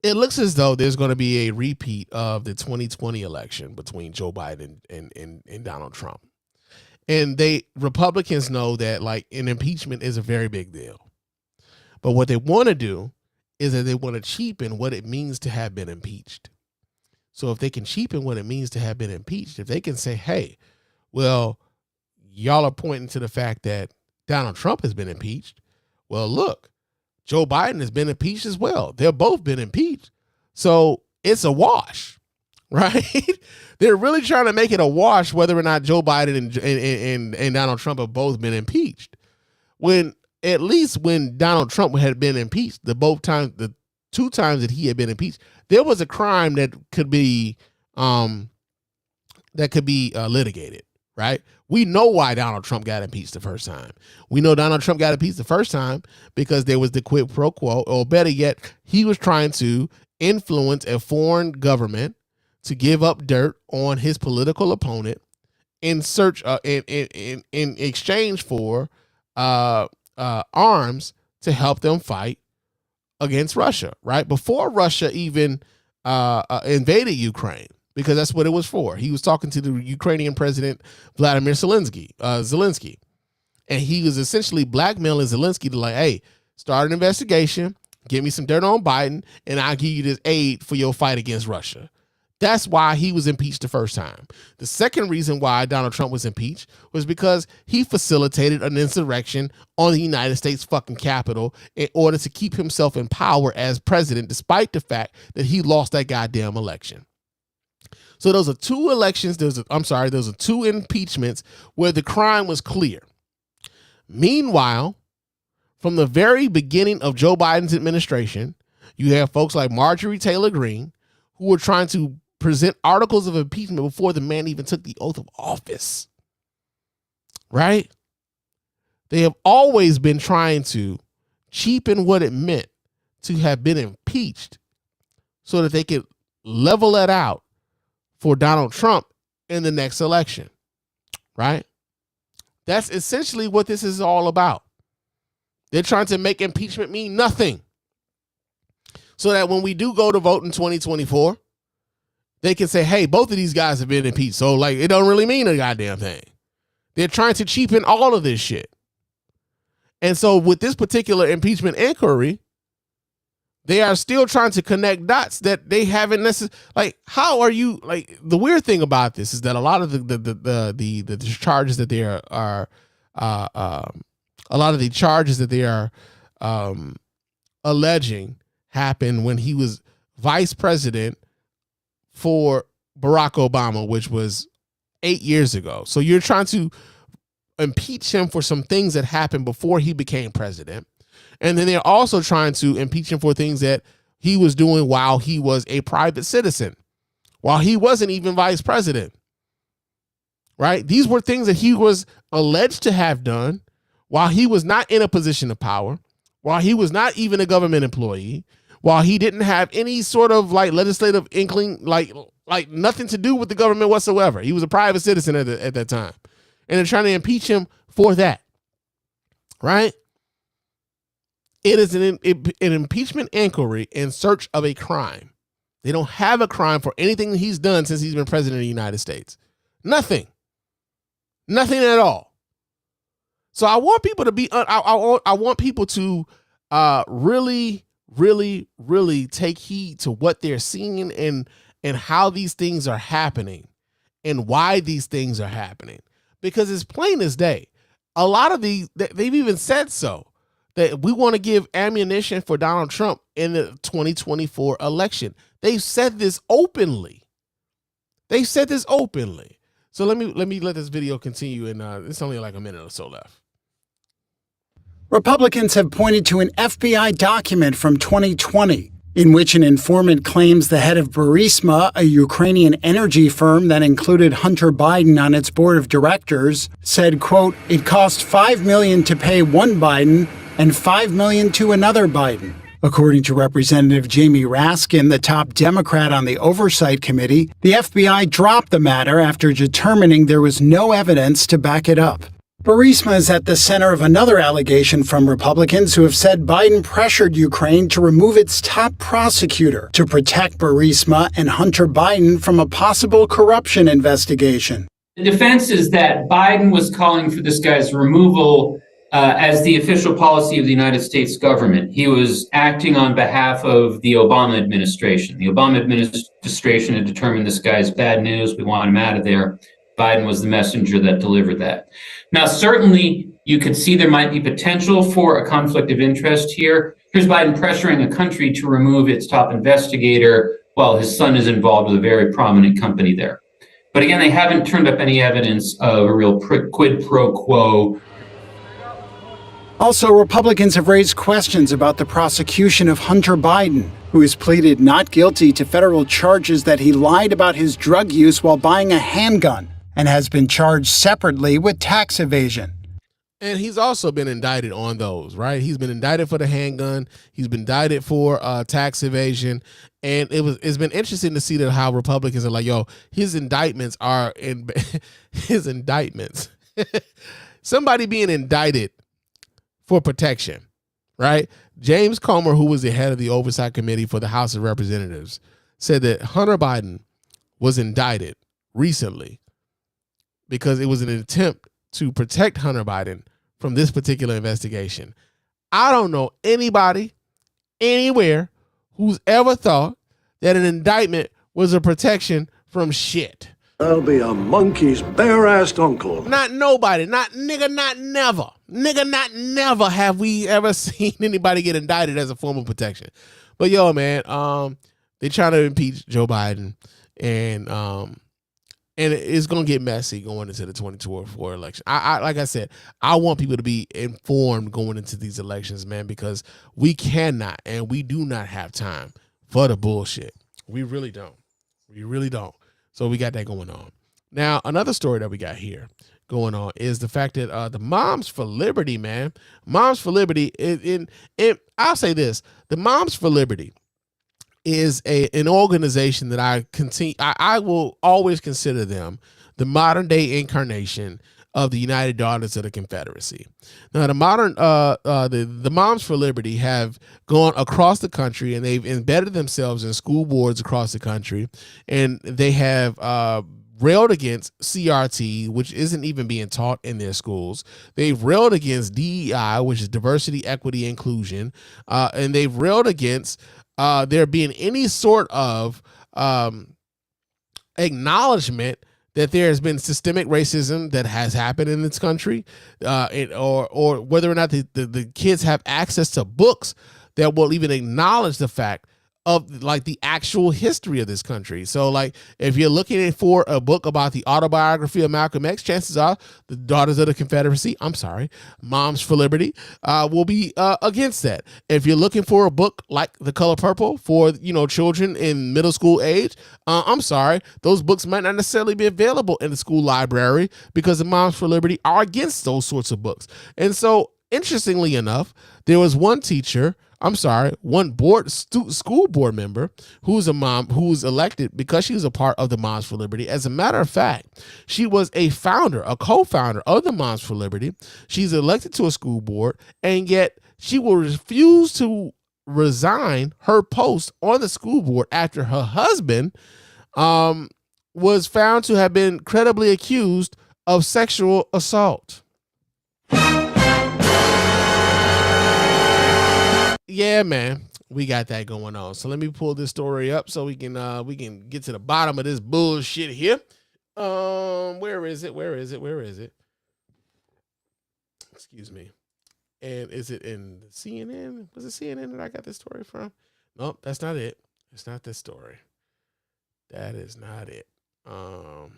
it looks as though there's going to be a repeat of the 2020 election between Joe Biden and Donald Trump. And Republicans know that like an impeachment is a very big deal. But what they want to do is that they want to cheapen what it means to have been impeached. So if they can cheapen what it means to have been impeached, if they can say, hey, well, y'all are pointing to the fact that Donald Trump has been impeached. Well, look, Joe Biden has been impeached as well. They've both been impeached. So it's a wash, right? They're really trying to make it a wash whether or not Joe Biden and Donald Trump have both been impeached. At least when Donald Trump had been impeached, the two times that he had been impeached, there was a crime that could be litigated, right? We know why Donald Trump got impeached the first time. We know Donald Trump got impeached the first time because there was the quid pro quo, or better yet, he was trying to influence a foreign government to give up dirt on his political opponent in exchange for arms to help them fight against Russia, right? Before Russia even invaded Ukraine, because that's what it was for. He was talking to the Ukrainian president, Vladimir Zelensky. And he was essentially blackmailing Zelensky to like, hey, start an investigation, give me some dirt on Biden, and I'll give you this aid for your fight against Russia. That's why he was impeached the first time. The second reason why Donald Trump was impeached was because he facilitated an insurrection on the United States fucking Capitol in order to keep himself in power as president, despite the fact that he lost that goddamn election. So those are two elections. Those are two impeachments where the crime was clear. Meanwhile, from the very beginning of Joe Biden's administration, you have folks like Marjorie Taylor Greene who were trying to present articles of impeachment before the man even took the oath of office. Right? They have always been trying to cheapen what it meant to have been impeached so that they could level that out for Donald Trump in the next election, right? That's essentially what this is all about. They're trying to make impeachment mean nothing so that when we do go to vote in 2024, they can say, hey, both of these guys have been impeached. So like, it don't really mean a goddamn thing. They're trying to cheapen all of this shit. And so with this particular impeachment inquiry, They are still trying to connect dots that they haven't necessarily. Like, how are you? Like, the weird thing about this is that a lot of the charges that they are a lot of the charges that they are alleging happened when he was vice president for Barack Obama, which was 8 years ago. So you're trying to impeach him for some things that happened before he became president. And then they're also trying to impeach him for things that he was doing while he was a private citizen, while he wasn't even vice president. Right? These were things that he was alleged to have done while he was not in a position of power, while he was not even a government employee, while he didn't have any sort of like legislative inkling, like nothing to do with the government whatsoever. He was a private citizen at that time. And they're trying to impeach him for that. Right? It is an impeachment inquiry in search of a crime. They don't have a crime for anything that he's done since he's been president of the United States. Nothing. Nothing at all. So I want people to be, I want people to really, really, really take heed to what they're seeing and how these things are happening and why these things are happening. Because it's plain as day. A lot of these, they've even said so, that we want to give ammunition for Donald Trump in the 2024 election. They've said this openly. So let me let this video continue, and it's only like a minute or so left. Republicans have pointed to an FBI document from 2020 in which an informant claims the head of Burisma, a Ukrainian energy firm that included Hunter Biden on its board of directors, said, quote, "It cost $5 million to pay one Biden and $5 million to another Biden." According to Representative Jamie Raskin, the top Democrat on the Oversight Committee, the FBI dropped the matter after determining there was no evidence to back it up. Burisma is at the center of another allegation from Republicans who have said Biden pressured Ukraine to remove its top prosecutor to protect Burisma and Hunter Biden from a possible corruption investigation. The defense is that Biden was calling for this guy's removal as the official policy of the United States government. He was acting on behalf of the Obama administration. The Obama administration had determined this guy's bad news. We want him out of there. Biden was the messenger that delivered that. Now, certainly, you could see there might be potential for a conflict of interest here. Here's Biden pressuring a country to remove its top investigator while his son is involved with a very prominent company there. But again, they haven't turned up any evidence of a real quid pro quo. Also, Republicans have raised questions about the prosecution of Hunter Biden, who has pleaded not guilty to federal charges that he lied about his drug use while buying a handgun, and has been charged separately with tax evasion. And he's also been indicted on those, right? He's been indicted for the handgun. He's been indicted for tax evasion. And it's been interesting to see that how Republicans are like, yo, his indictments are in his indictments. Somebody being indicted for protection, right? James Comer, who was the head of the Oversight Committee for the House of Representatives, said that Hunter Biden was indicted recently because it was an attempt to protect Hunter Biden from this particular investigation. I don't know anybody anywhere who's ever thought that an indictment was a protection from shit. I'll be a monkey's bare-assed uncle. Not nobody, not nigga, not never. Nigga, not never have we ever seen anybody get indicted as a form of protection. But yo, man, they trying to impeach Joe Biden, and it's gonna get messy going into the 2024 election. I like I said, I want people to be informed going into these elections, man, because we cannot and we do not have time for the bullshit. We really don't. We really don't. So we got that going on. Now, another story that we got here going on is the fact that the Moms for Liberty, man, Moms for Liberty, I'll say this, the Moms for Liberty is an organization that I will always consider them the modern day incarnation of the United Daughters of the Confederacy. Now, the Moms for Liberty have gone across the country and they've embedded themselves in school boards across the country, and they have railed against CRT, which isn't even being taught in their schools. They've railed against DEI, which is diversity, equity, inclusion, and they've railed against there being any sort of acknowledgement that there has been systemic racism that has happened in this country, or whether or not the kids have access to books that will even acknowledge the fact of like the actual history of this country. So like if you're looking for a book about the autobiography of Malcolm X, chances are the Daughters of the Confederacy, Moms for Liberty, will be against that. If you're looking for a book like The Color Purple for, children in middle school age, those books might not necessarily be available in the school library because the Moms for Liberty are against those sorts of books. And so interestingly enough, there was one school board member who's a mom who was elected because she was a part of the Moms for Liberty. As a matter of fact, she was a co-founder of the Moms for Liberty. She's elected to a school board, and yet she will refuse to resign her post on the school board after her husband was found to have been credibly accused of sexual assault. Yeah, man, we got that going on. So let me pull this story up so we can get to the bottom of this bullshit here. Where is it? Excuse me. And is it in CNN? Was it CNN that I got this story from? Nope, that's not it. It's not this story. That is not it. I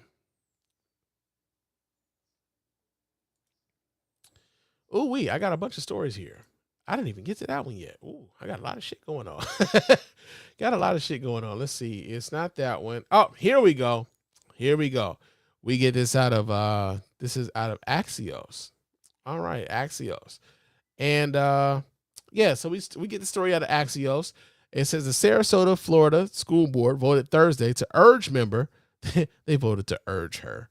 got a bunch of stories here. I didn't even get to that one yet. Ooh, I got a lot of shit going on. Let's see. It's not that one. Oh, here we go. We get this out of Axios. All right, Axios. And so we get the story out of Axios. It says the Sarasota, Florida school board voted Thursday to urge they voted to urge her.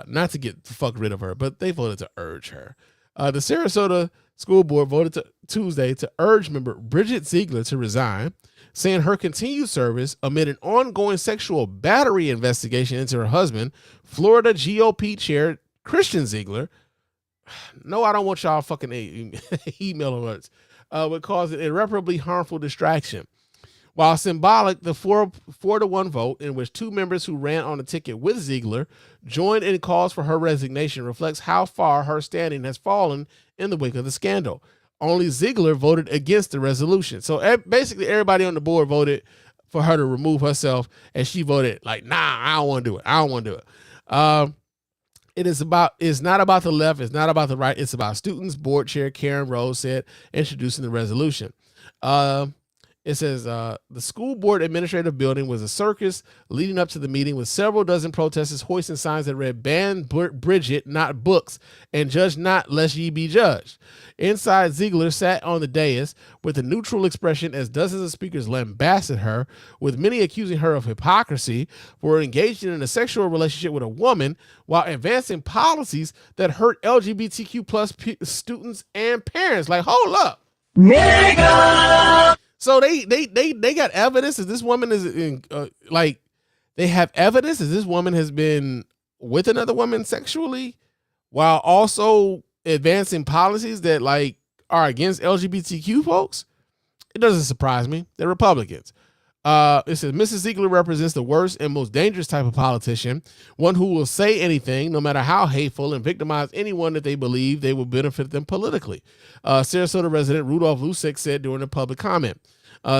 Not to get fuck rid of her, but they voted to urge her. The Sarasota school board voted Tuesday to urge member Bridget Ziegler to resign, saying her continued service amid an ongoing sexual battery investigation into her husband, Florida GOP chair Christian Ziegler. No, I don't want y'all fucking email alerts. Would cause an irreparably harmful distraction. While symbolic, the 4-1 vote in which two members who ran on a ticket with Ziegler joined in calls for her resignation reflects how far her standing has fallen in the wake of the scandal. Only Ziegler voted against the resolution. So basically everybody on the board voted for her to remove herself, and she voted like, nah, I don't want to do it. It's not about the left, it's not about the right, it's about students, board chair Karen Rose said, introducing the resolution. It says the school board administrative building was a circus leading up to the meeting with several dozen protesters hoisting signs that read "Ban Bridget, not books," and "Judge not, lest ye be judged." Inside, Ziegler sat on the dais with a neutral expression as dozens of speakers lambasted her, with many accusing her of hypocrisy for engaging in a sexual relationship with a woman while advancing policies that hurt LGBTQ plus students and parents. Like, hold up. Nigga! So they got evidence that this woman is they have evidence that this woman has been with another woman sexually while also advancing policies that are against LGBTQ folks. It doesn't surprise me. They're Republicans. It says Mrs. Ziegler represents the worst and most dangerous type of politician, one who will say anything, no matter how hateful, and victimize anyone that they believe they will benefit them politically. Sarasota resident Rudolph Lusek said during a public comment.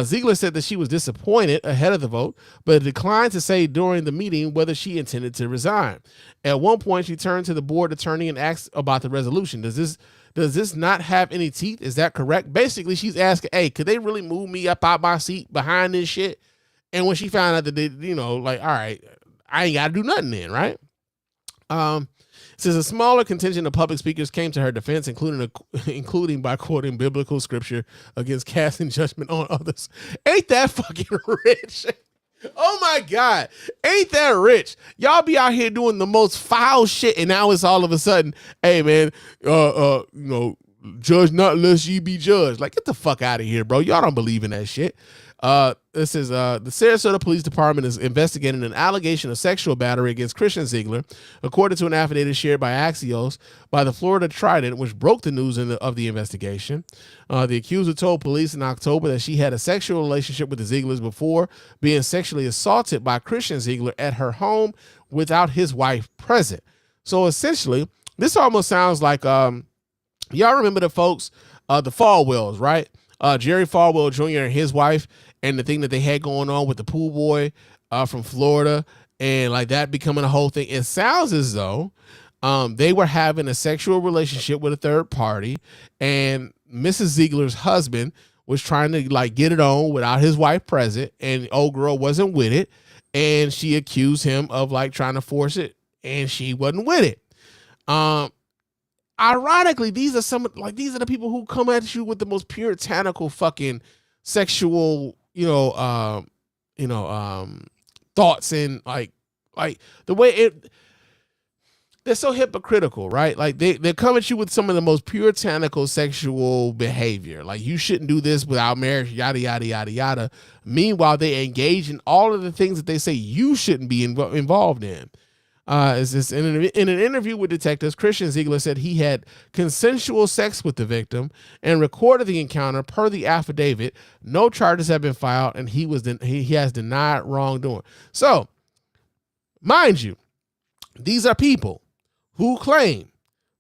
Ziegler said that she was disappointed ahead of the vote, but declined to say during the meeting whether she intended to resign. At one point, she turned to the board attorney and asked about the resolution. Does this not have any teeth? Is that correct? Basically, she's asking, hey, could they really move me up out my seat behind this shit? And when she found out that they, all right, I ain't got to do nothing then, right? Says a smaller contingent of public speakers came to her defense, including by quoting biblical scripture against casting judgment on others. Ain't that fucking rich? Oh my God. Ain't that rich? Y'all be out here doing the most foul shit, and now it's all of a sudden, hey man, judge not lest ye be judged. Like, get the fuck out of here, bro. Y'all don't believe in that shit. This is the Sarasota Police Department is investigating an allegation of sexual battery against Christian Ziegler, according to an affidavit shared by Axios by the Florida Trident, which broke the news of the investigation. The accuser told police in October that she had a sexual relationship with the Zieglers before being sexually assaulted by Christian Ziegler at her home without his wife present. So essentially, this almost sounds like y'all remember the folks, the Falwells, right? Jerry Falwell Jr. and his wife, and the thing that they had going on with the pool boy from Florida, and like that becoming a whole thing. It sounds as though they were having a sexual relationship with a third party, and Mrs. Ziegler's husband was trying to like get it on without his wife present, and old girl wasn't with it, and she accused him of like trying to force it, and she wasn't with it. Ironically, these are the people who come at you with the most puritanical fucking sexual, thoughts, and like the way they're so hypocritical, right? Like they come at you with some of the most puritanical sexual behavior. Like, you shouldn't do this without marriage, yada, yada, yada, yada. Meanwhile, they engage in all of the things that they say you shouldn't be involved in. In an interview with detectives, Christian Ziegler said he had consensual sex with the victim and recorded the encounter. Per the affidavit, no charges have been filed, and he has denied wrongdoing. So, mind you, these are people who claim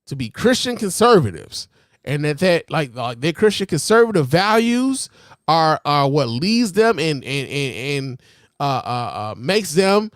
to be Christian conservatives, and that like their Christian conservative values are what leads them and makes them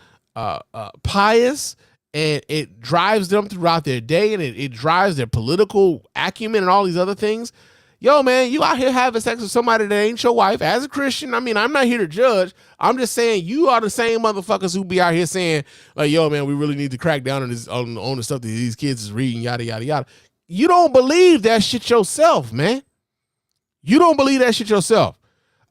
pious, and it drives them throughout their day, and it drives their political acumen and all these other things. Yo, man, you out here having sex with somebody that ain't your wife. As a Christian, I mean, I'm not here to judge. I'm just saying you are the same motherfuckers who be out here saying, like, yo, man, we really need to crack down on this on the stuff that these kids is reading, yada, yada, yada. You don't believe that shit yourself, man. You don't believe that shit yourself.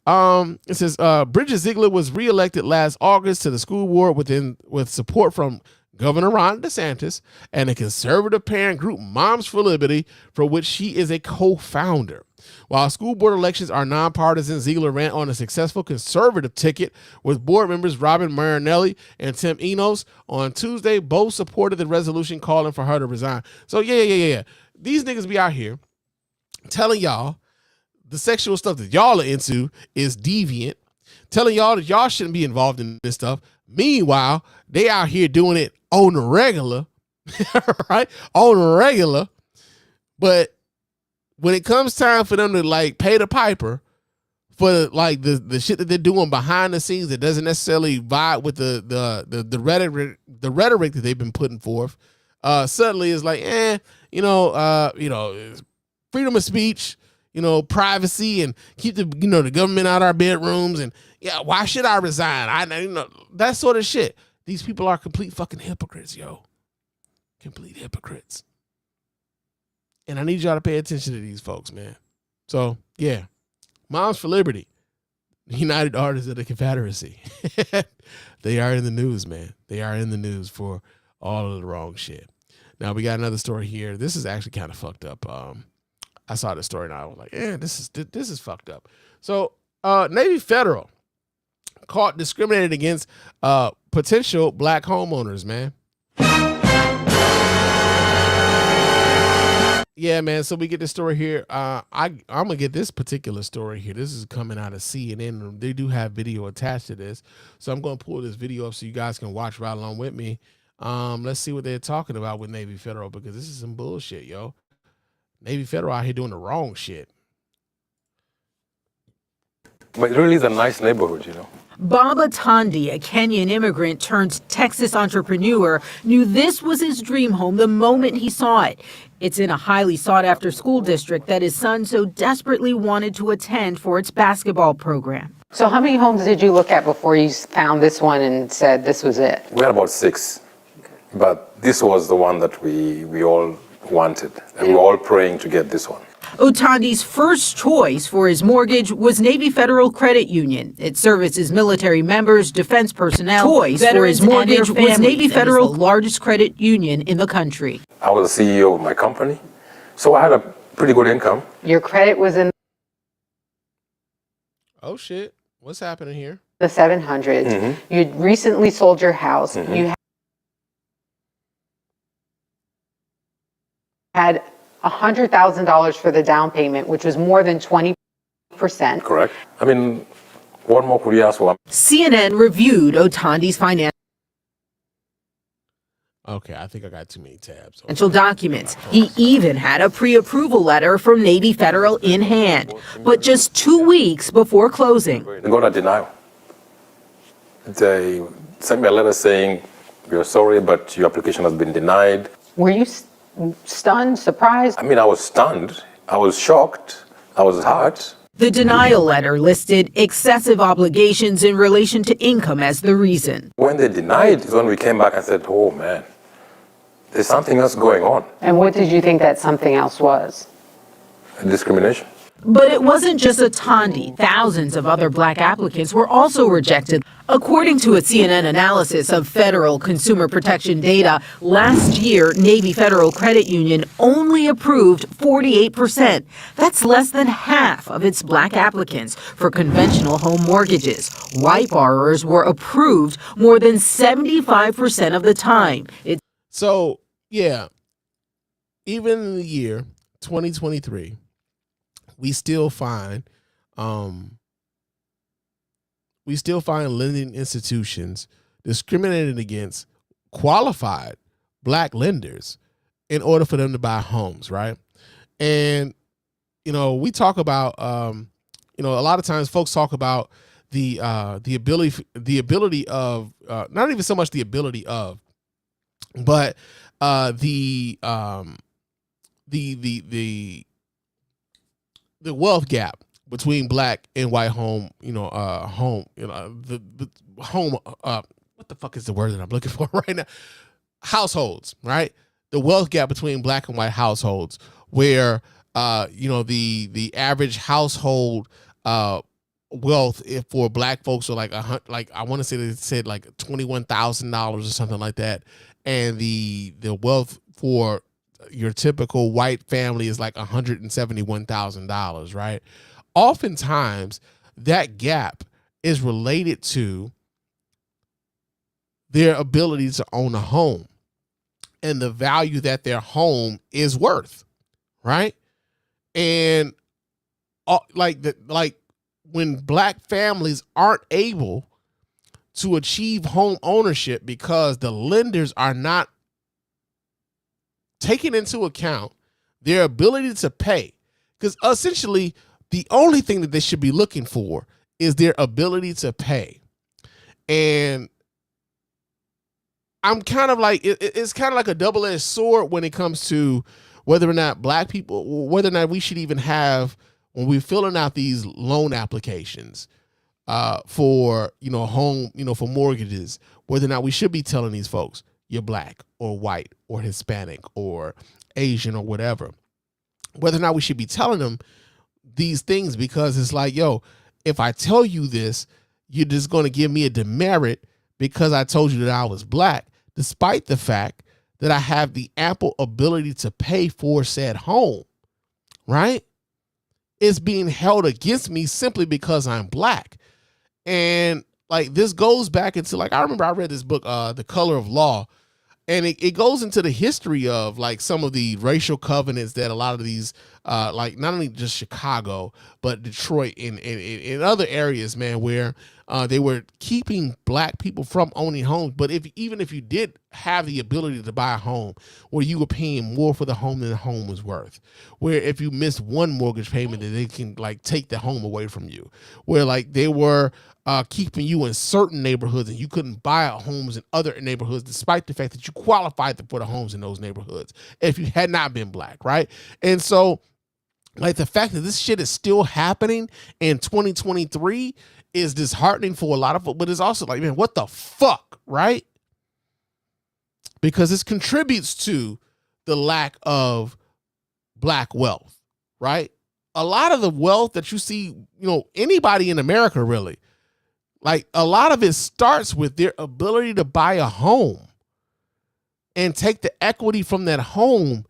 It says Bridget Ziegler was reelected last August to the school board with support from Governor Ron DeSantis and a conservative parent group, Moms for Liberty, for which she is a co-founder. While school board elections are nonpartisan, Ziegler ran on a successful conservative ticket with board members Robin Marinelli and Tim Enos. On Tuesday, both supported the resolution calling for her to resign. So yeah. These niggas be out here telling y'all the sexual stuff that y'all are into is deviant, telling y'all that y'all shouldn't be involved in this stuff. Meanwhile, they out here doing it on the regular, right? On the regular. But when it comes time for them to like pay the piper for like the shit that they're doing behind the scenes that doesn't necessarily vibe with the rhetoric that they've been putting forth, suddenly it's like, freedom of speech, privacy, and keep the government out of our bedrooms, and yeah, why should I resign? That sort of shit. These people are complete fucking hypocrites, yo. Complete hypocrites. And I need y'all to pay attention to these folks, man. So yeah, Moms for Liberty, United Artists of the Confederacy. They are in the news, man. They are in the news for all of the wrong shit. Now we got another story here. This is actually kind of fucked up. I saw this story and I was like, this is fucked up. So Navy Federal caught discriminating against potential black homeowners, man. Yeah, man. So we get this story here. I'm gonna get this particular story here. This is coming out of CNN. They do have video attached to this, so I'm gonna pull this video up so you guys can watch right along with me. Let's see what they're talking about with Navy Federal, because this is some bullshit, yo. Navy Federal out here doing the wrong shit. But it really is a nice neighborhood, Baba Tandi, a Kenyan immigrant turned Texas entrepreneur, knew this was his dream home the moment he saw it. It's in a highly sought-after school district that his son so desperately wanted to attend for its basketball program. So how many homes did you look at before you found this one and said this was it? We had about 6, but this was the one that we all wanted, and we were all praying to get this one. Otandi's first choice for his mortgage was Navy Federal Credit Union. It services military members, defense personnel. Choice for his mortgage was Navy Federal, the largest credit union in the country. I was the CEO of my company, so I had a pretty good income. Your credit was in. Oh shit. What's happening here? The 700s. You'd recently sold your house. You had $100,000 for the down payment, which was more than 20%. Correct. I mean, what more could you ask for? CNN reviewed Otandi's financial Okay, I think I got too many tabs. documents. He even had a pre-approval letter from Navy Federal in hand. But just 2 weeks before closing, They got a denial. They sent me a letter saying, "We're sorry, but your application has been denied." Were you stunned, surprised? I mean, I was stunned. I was shocked. I was hurt. the denial letter listed excessive obligations in relation to income as the reason. When they denied is when we came back and said, "Oh man, there's something else going on." And what did you think that something else was? Discrimination. But it wasn't just Otandi. Thousands of other black applicants were also rejected. According to a CNN analysis of federal consumer protection data, last year, Navy Federal Credit Union only approved 48%. That's less than half of its black applicants for conventional home mortgages. White borrowers were approved more than 75% of the time. So, yeah, even in the year 2023, we still find lending institutions discriminating against qualified black lenders in order for them to buy homes, right? And we talk about a lot of times folks talk about the ability of not even so much the ability of, but the wealth gap between black and white what the fuck is the word that I'm looking for right now? Households, right? The wealth gap between black and white households, where the average household wealth for black folks are like I want to say they said like $21,000 or something like that, and the wealth for your typical white family is like $171,000, right? Oftentimes, that gap is related to their ability to own a home and the value that their home is worth, right? And when black families aren't able to achieve home ownership because the lenders are not taking into account their ability to pay, because essentially the only thing that they should be looking for is their ability to pay. And I'm kind of like, it's kind of like a double-edged sword when it comes to whether or not black people, whether or not we should even have, when we're filling out these loan applications for home, for mortgages, whether or not we should be telling these folks, you're black or white or Hispanic or Asian or whatever, whether or not we should be telling them these things, because it's like, yo, if I tell you this, you're just going to give me a demerit because I told you that I was black, despite the fact that I have the ample ability to pay for said home, right? It's being held against me simply because I'm black. And like, this goes back into, like, I remember I read this book, The Color of Law, and it goes into the history of like some of the racial covenants that a lot of these, like not only just Chicago, but Detroit and in other areas, man, where they were keeping black people from owning homes. But even if you did have the ability to buy a home, where you were paying more for the home than the home was worth, where if you missed one mortgage payment, that they can like take the home away from you, where like they were keeping you in certain neighborhoods and you couldn't buy homes in other neighborhoods, despite the fact that you qualified for the homes in those neighborhoods if you had not been black, right? And so, like, the fact that this shit is still happening in 2023 is disheartening for a lot of folks, but it's also like, man, what the fuck, right? Because this contributes to the lack of black wealth, right? A lot of the wealth that you see, anybody in America really, like, a lot of it starts with their ability to buy a home and take the equity from that home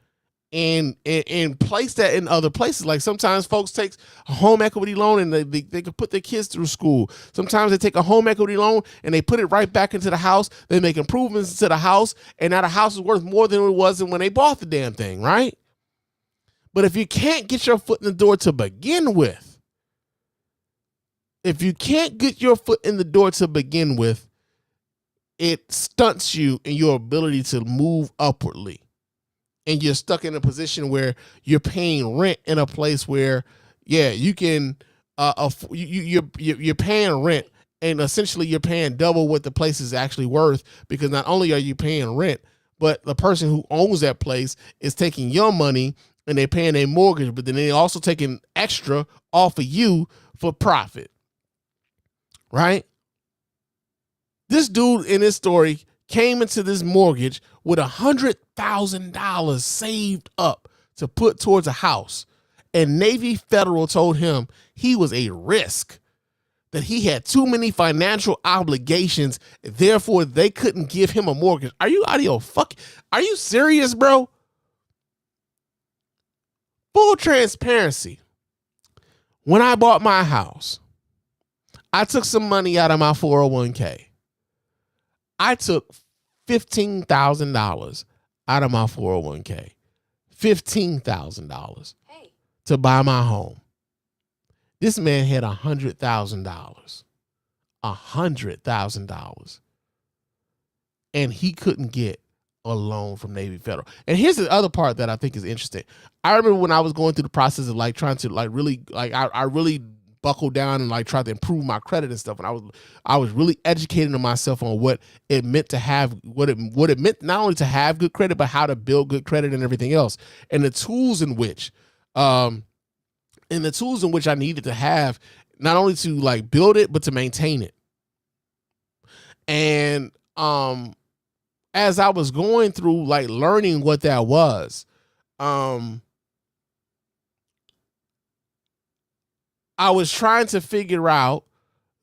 and place that in other places. Like sometimes folks take a home equity loan and they can put their kids through school. Sometimes they take a home equity loan and they put it right back into the house. They make improvements to the house, and now the house is worth more than it was when they bought the damn thing, right? But if you can't get your foot in the door to begin with, it stunts you in your ability to move upwardly. And you're stuck in a position where you're paying rent in a place where, you can, you're paying rent, and essentially you're paying double what the place is actually worth, because not only are you paying rent, but the person who owns that place is taking your money and they're paying a mortgage, but then they're also taking extra off of you for profit, right? This dude in this story came into this mortgage with $100,000 saved up to put towards a house. And Navy Federal told him he was a risk, that he had too many financial obligations, therefore they couldn't give him a mortgage. Are you out of your are you serious, bro? Full transparency. When I bought my house, I took some money out of my 401k. I took $15,000 out of my 401k. $15,000 to buy my home. This man had $100,000. $100,000. And he couldn't get a loan from Navy Federal. And here's the other part that I think is interesting. I remember when I was going through the process of like trying to like really, like I really buckled down and like tried to improve my credit and stuff. And I was really educating myself on what it meant to have, what it meant not only to have good credit, but how to build good credit and everything else. And the tools in which, I needed to have, not only to like build it, but to maintain it. And as I was going through like learning what that was, I was trying to figure out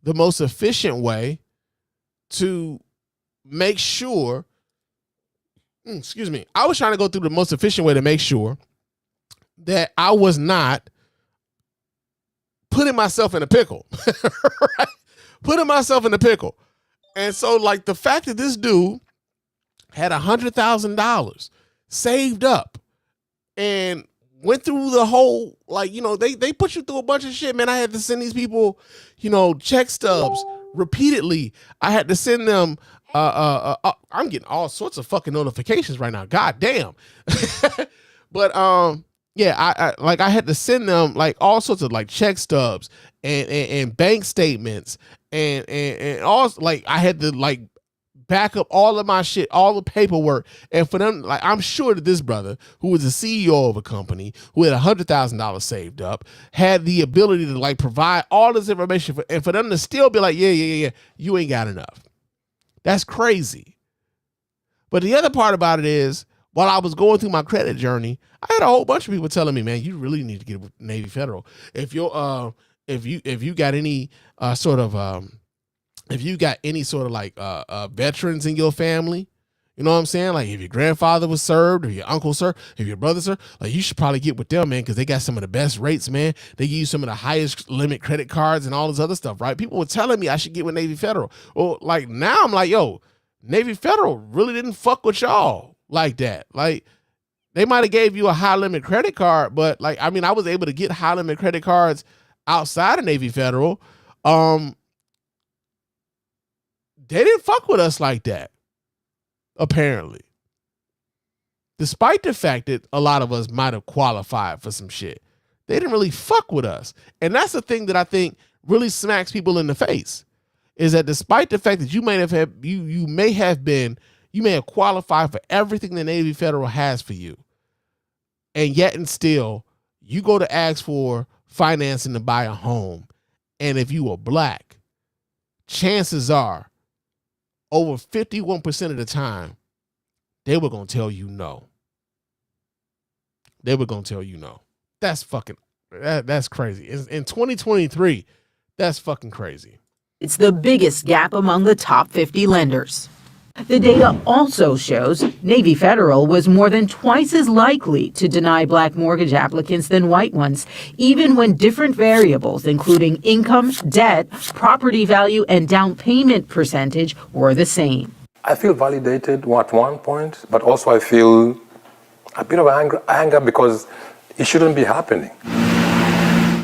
the most efficient way to make sure, I was trying to go through the most efficient way to make sure that I was not putting myself in a pickle, right? Putting myself in a pickle. And so like the fact that this dude had $100,000 saved up and went through the whole, like, they put you through a bunch of shit, man. I had to send these people, check stubs repeatedly. I had to send them, I'm getting all sorts of fucking notifications right now. God damn. But, I had to send them like all sorts of like check stubs and bank statements and all, like I had to like back up all of my shit, all the paperwork. And for them, like, I'm sure that this brother, who was the CEO of a company, who had $100,000 saved up, had the ability to like provide all this information and for them to still be like, yeah, you ain't got enough. That's crazy. But the other part about it is, while I was going through my credit journey, I had a whole bunch of people telling me, man, you really need to get with Navy Federal. If you got any sort of veterans in your family, you know what I'm saying? Like if your grandfather was served or your uncle served, if your brother served, like you should probably get with them, man, because they got some of the best rates, man. They give you some of the highest limit credit cards and all this other stuff, right? People were telling me I should get with Navy Federal. Well, like now I'm like, yo, Navy Federal really didn't fuck with y'all like that. Like they might have gave you a high limit credit card, but like, I mean, I was able to get high limit credit cards outside of Navy Federal. They didn't fuck with us like that, apparently. Despite the fact that a lot of us might have qualified for some shit, they didn't really fuck with us. And that's the thing that I think really smacks people in the face, is that despite the fact that you may have qualified for everything the Navy Federal has for you, and yet and still you go to ask for financing to buy a home, and if you are black, chances are over 51% of the time, they were going to tell you no. They were going to tell you no. That's crazy. In 2023, that's fucking crazy. It's the biggest gap among the top 50 lenders. The data also shows Navy Federal was more than twice as likely to deny black mortgage applicants than white ones, even when different variables, including income, debt, property value, and down payment percentage, were the same. I feel validated at one point, but also I feel a bit of anger because it shouldn't be happening.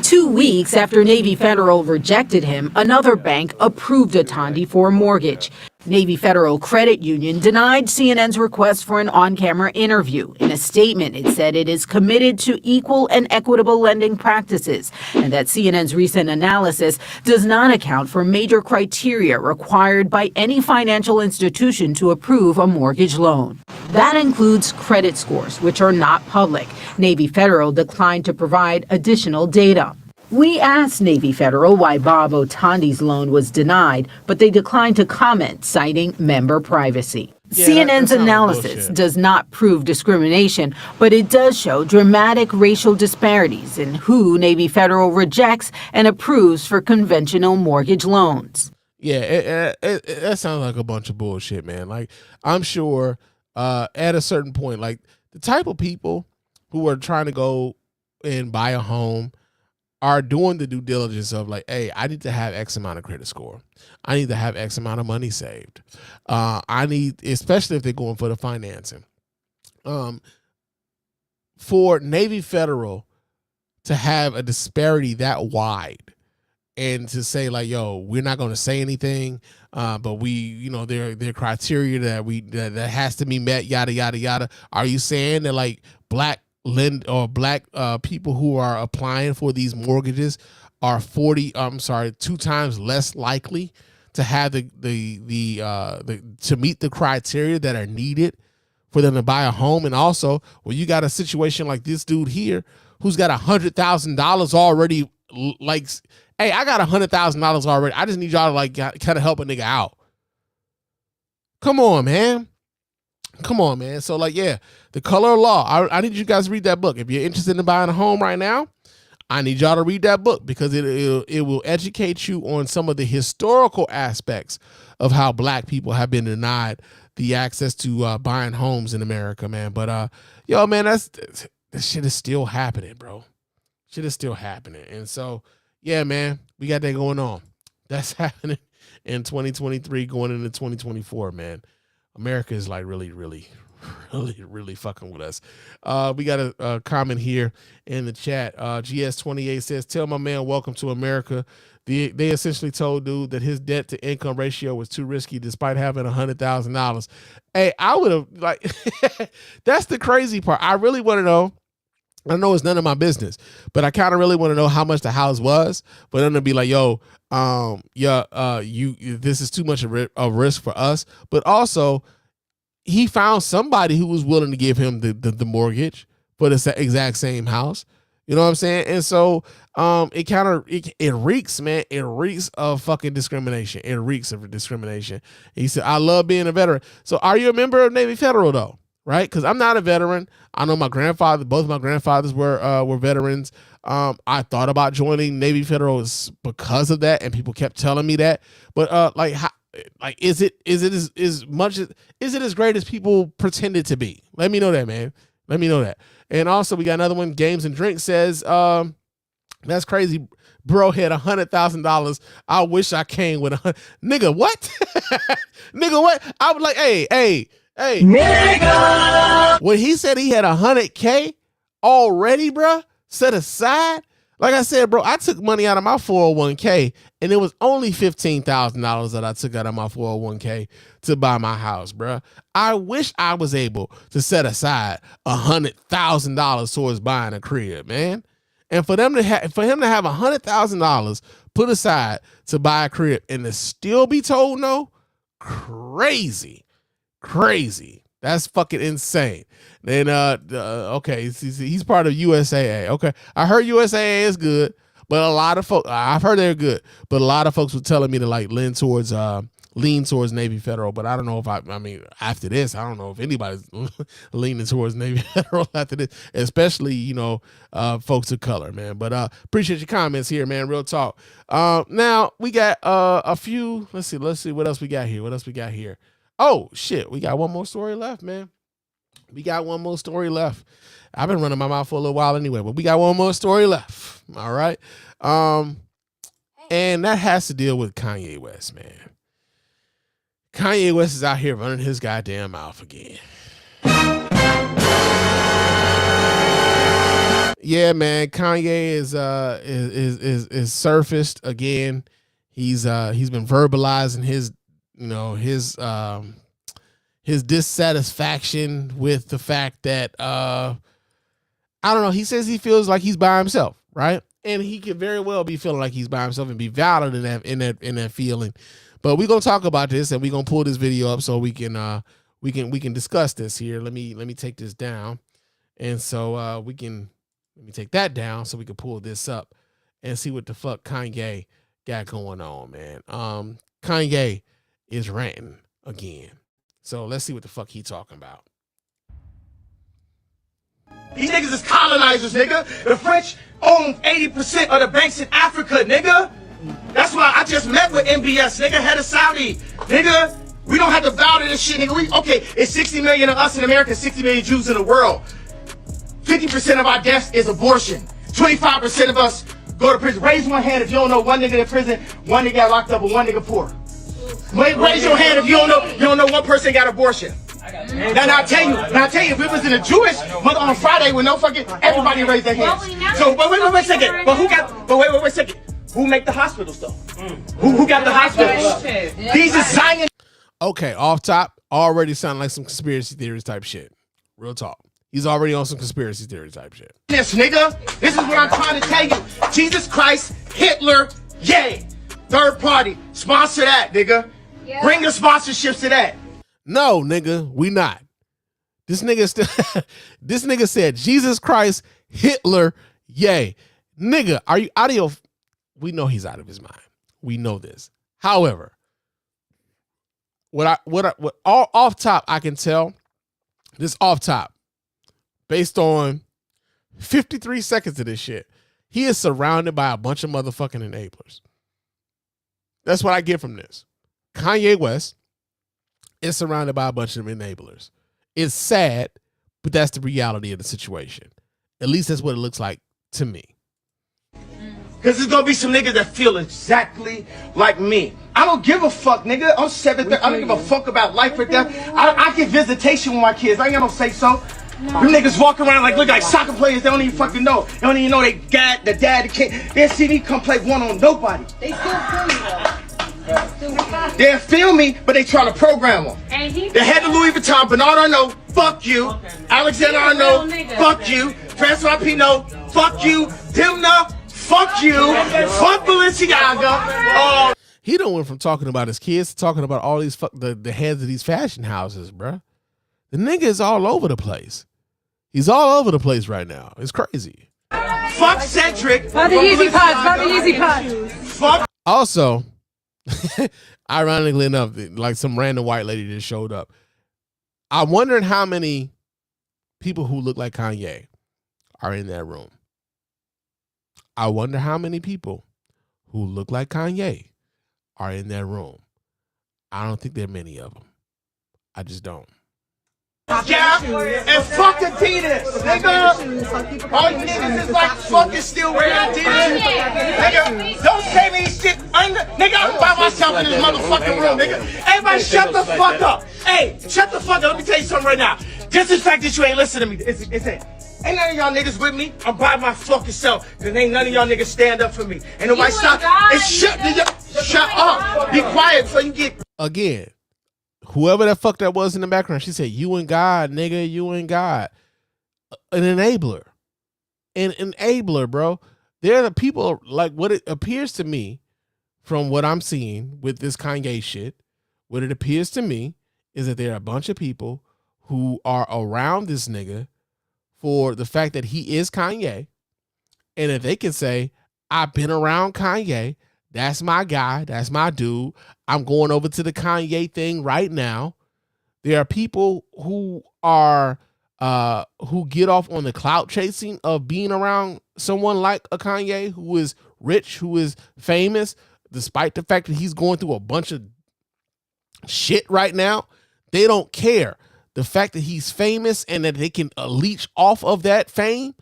2 weeks after Navy Federal rejected him, another bank approved Atandi for a mortgage. Navy Federal Credit Union denied CNN's request for an on-camera interview. In a statement, it said it is committed to equal and equitable lending practices, and that CNN's recent analysis does not account for major criteria required by any financial institution to approve a mortgage loan. That includes credit scores, which are not public. Navy Federal declined to provide additional data. We asked Navy Federal why Bob Otandi's loan was denied, but they declined to comment, citing member privacy. CNN's analysis does not prove discrimination, but it does show dramatic racial disparities in who Navy Federal rejects and approves for conventional mortgage loans. Yeah, that sounds like a bunch of bullshit, man. Like, I'm sure at a certain point, like the type of people who are trying to go and buy a home are doing the due diligence of like, hey, I need to have X amount of credit score. I need to have X amount of money saved. I need, especially if they're going for the financing. For Navy Federal to have a disparity that wide and to say like, yo, we're not going to say anything, but we, you know, their criteria that has to be met, yada, yada, yada. Are you saying that like black people who are applying for these mortgages are 2 times less likely to have to meet the criteria that are needed for them to buy a home? And also, well, you got a situation like this dude here who's got $100,000 already. Like, hey, I got $100,000 already. I just need y'all to like kind of help a nigga out. Come on, man. So like, yeah, The Color of Law. I need you guys to read that book. If you're interested in buying a home right now, I need y'all to read that book because it will educate you on some of the historical aspects of how black people have been denied the access to buying homes in America, man. But yo, man, that shit is still happening, bro. Shit is still happening. And so, yeah, man, we got that going on. That's happening in 2023 going into 2024, man. America is like really fucking with us. We got a comment here in the chat. GS28 says, tell my man welcome to America. They essentially told dude that his debt to income ratio was too risky despite having $100,000. Hey, I would have like, that's the crazy part. I really want to know. I know it's none of my business, but I kind of really want to know how much the house was. But then to be like, yo, this is too much of a risk for us. But also, he found somebody who was willing to give him the mortgage for the exact same house. You know what I'm saying? And so it reeks, man. It reeks of fucking discrimination. It reeks of discrimination. He said, I love being a veteran. So are you a member of Navy Federal though? Right? Because I'm not a veteran. I know both of my grandfathers were veterans. I thought about joining Navy Federal because of that, and people kept telling me that. But is it as great as people pretend it to be? Let me know that, man. Let me know that. And also, we got another one. Games and Drink says, that's crazy. Bro had $100,000. I wish I came with nigga. What? Nigga, what? I was like, hey. Nigga! When he said he had $100K already, bro, set aside, like I said, bro, I took money out of my 401k, and it was only $15,000 that I took out of my 401k to buy my house, bro. I wish I was able to set aside $100,000 towards buying a crib, man. And for him to have $100,000 put aside to buy a crib and to still be told no, crazy. That's fucking insane. Then okay, he's part of USAA. Okay, I heard USAA is good, but a lot of folks, I've heard they're good, but a lot of folks were telling me to like lean towards Navy Federal. But I don't know if I mean after this, I don't know if anybody's leaning towards Navy Federal after this, especially folks of color, man. But appreciate your comments here, man. Real talk. Now we got a few. Let's see what else we got here. Oh, shit. We got one more story left, man. We got one more story left. I've been running my mouth for a little while anyway, but we got one more story left. All right. And that has to deal with Kanye West, man. Kanye West is out here running his goddamn mouth again. Yeah, man. Kanye is surfaced again. He's been verbalizing his dissatisfaction with the fact that I don't know. He says he feels like he's by himself, right? And he could very well be feeling like he's by himself and be valid in that feeling. But we're gonna talk about this and we're gonna pull this video up so we can discuss this here. Let me take this down, and so let me take that down so we can pull this up and see what the fuck Kanye got going on, man. Kanye is ranting again. So let's see what the fuck he talking about. These niggas is colonizers, nigga. The French own 80% of the banks in Africa, nigga. That's why I just met with MBS, nigga, head of Saudi. Nigga, we don't have to bow to this shit, nigga. Okay, it's 60 million of us in America, 60 million Jews in the world. 50% of our deaths is abortion. 25% of us go to prison. Raise one hand if you don't know one nigga in prison, one nigga got locked up, and one nigga poor. Raise your hand if you don't know one person got abortion. Now I'll tell you, if it was in a Jewish mother on Friday with no fucking, everybody raised their hands. So, but wait a second. Wait a second. Who make the hospitals though? Who got the hospitals? These are Zion. Okay, off top, already sound like some conspiracy theories type shit. Real talk. He's already on some conspiracy theory type shit. This nigga, this is what I'm trying to tell you. Jesus Christ, Hitler, yay. Third party, sponsor that, nigga. Yeah. Bring the sponsorships to that. No, nigga, we not. This nigga this nigga said Jesus Christ, Hitler, yay. Nigga, are you out of your... We know he's out of his mind. We know this. However, what off top I can tell, this off top, based on 53 seconds of this shit, he is surrounded by a bunch of motherfucking enablers. That's what I get from this. Kanye West is surrounded by a bunch of enablers. It's sad, but that's the reality of the situation. At least that's what it looks like to me. Because there's going to be some niggas that feel exactly like me. I don't give a fuck, nigga. I'm 7'3". I don't give a fuck about life or death. I get visitation with my kids. I ain't got no say so. Them niggas walk around look like soccer players. They don't even fucking know. They don't even know the dad, the kid. They'll see me come play one on nobody. They still feel you though. They'll feel me, but they try to program them. The head of Louis Vuitton, Bernard Arnault, fuck you. Alexander Arnault, fuck you. Francois Pinault, fuck you. Dimna, fuck you. Fuck Balenciaga. He done went from talking about his kids to talking about all these the heads of these fashion houses, bruh. The nigga is all over the place. He's all over the place right now. It's crazy. Fuck Cedric. Fuck the Yeezy Pods. Fuck the Yeezy Pods. Fuck. Also, ironically enough, like some random white lady just showed up. I'm wondering how many people who look like Kanye are in that room. I wonder how many people who look like Kanye are in that room. I don't think there are many of them. I just don't. Yeah, and fuck Adidas, nigga. All you niggas is like fucking still wearing Adidas. Nigga, don't say me shit under. Nigga, I'm by myself in this motherfucking room, nigga. Everybody shut the fuck up. Hey, shut the fuck up. Let me tell you something right now. Just the fact that you ain't listening to me, it's it. Ain't none of y'all niggas with me. I'm by my fucking self. Cause ain't none of y'all niggas stand up for me. Ain't nobody stop. Shut up. Be quiet before you get. Again. Whoever that fuck that was in the background, she said, "You and God, nigga, you and God." An enabler. An enabler, bro. There are people, like, what it appears to me from what I'm seeing with this Kanye shit, what it appears to me is that there are a bunch of people who are around this nigga for the fact that he is Kanye. And if they can say, I've been around Kanye, that's my guy, that's my dude, I'm going over to the Kanye thing right now. There are people who are who get off on the clout chasing of being around someone like a Kanye who is rich, who is famous, despite the fact that he's going through a bunch of shit right now. They don't care. The fact that he's famous and that they can leech off of that fame,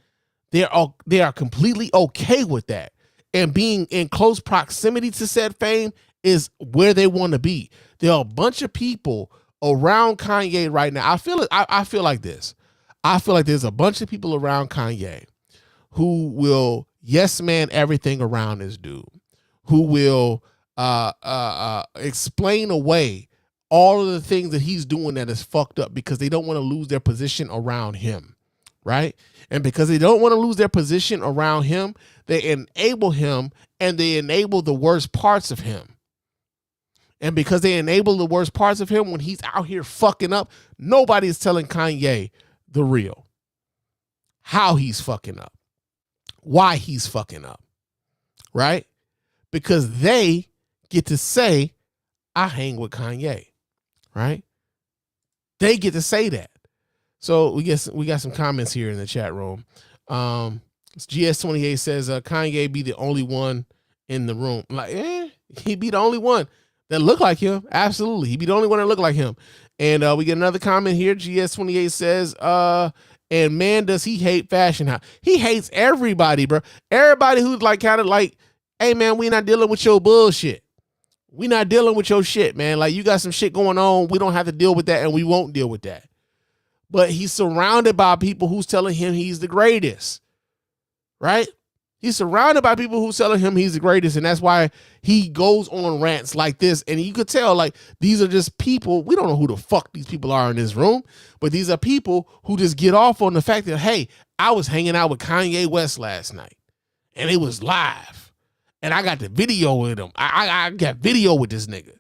they are completely okay with that. And being in close proximity to said fame is where they want to be. There are a bunch of people around Kanye right now. I feel like this. I feel like there's a bunch of people around Kanye who will yes man everything around this dude, who will explain away all of the things that he's doing that is fucked up because they don't want to lose their position around him, right? And because they don't want to lose their position around him, they enable him and they enable the worst parts of him. And because they enable the worst parts of him when he's out here fucking up, nobody is telling Kanye the real. How he's fucking up. Why he's fucking up. Right? Because they get to say, I hang with Kanye. Right? They get to say that. So we got some comments here in the chat room. GS28 says Kanye be the only one in the room. Like, he'd be the only one that look like him. Absolutely. He'd be the only one that look like him. And we get another comment here. GS28 says, and man, does he hate fashion house. He hates everybody, bro. Everybody who's like kind of like, hey man, we not dealing with your bullshit. We not dealing with your shit, man. Like you got some shit going on. We don't have to deal with that and we won't deal with that. But he's surrounded by people who's telling him he's the greatest, right? He's surrounded by people who's telling him he's the greatest, and that's why he goes on rants like this. And you could tell, like, these are just people. We don't know who the fuck these people are in this room, but these are people who just get off on the fact that, hey, I was hanging out with Kanye West last night, and it was live, and I got the video with him. I got video with this nigga.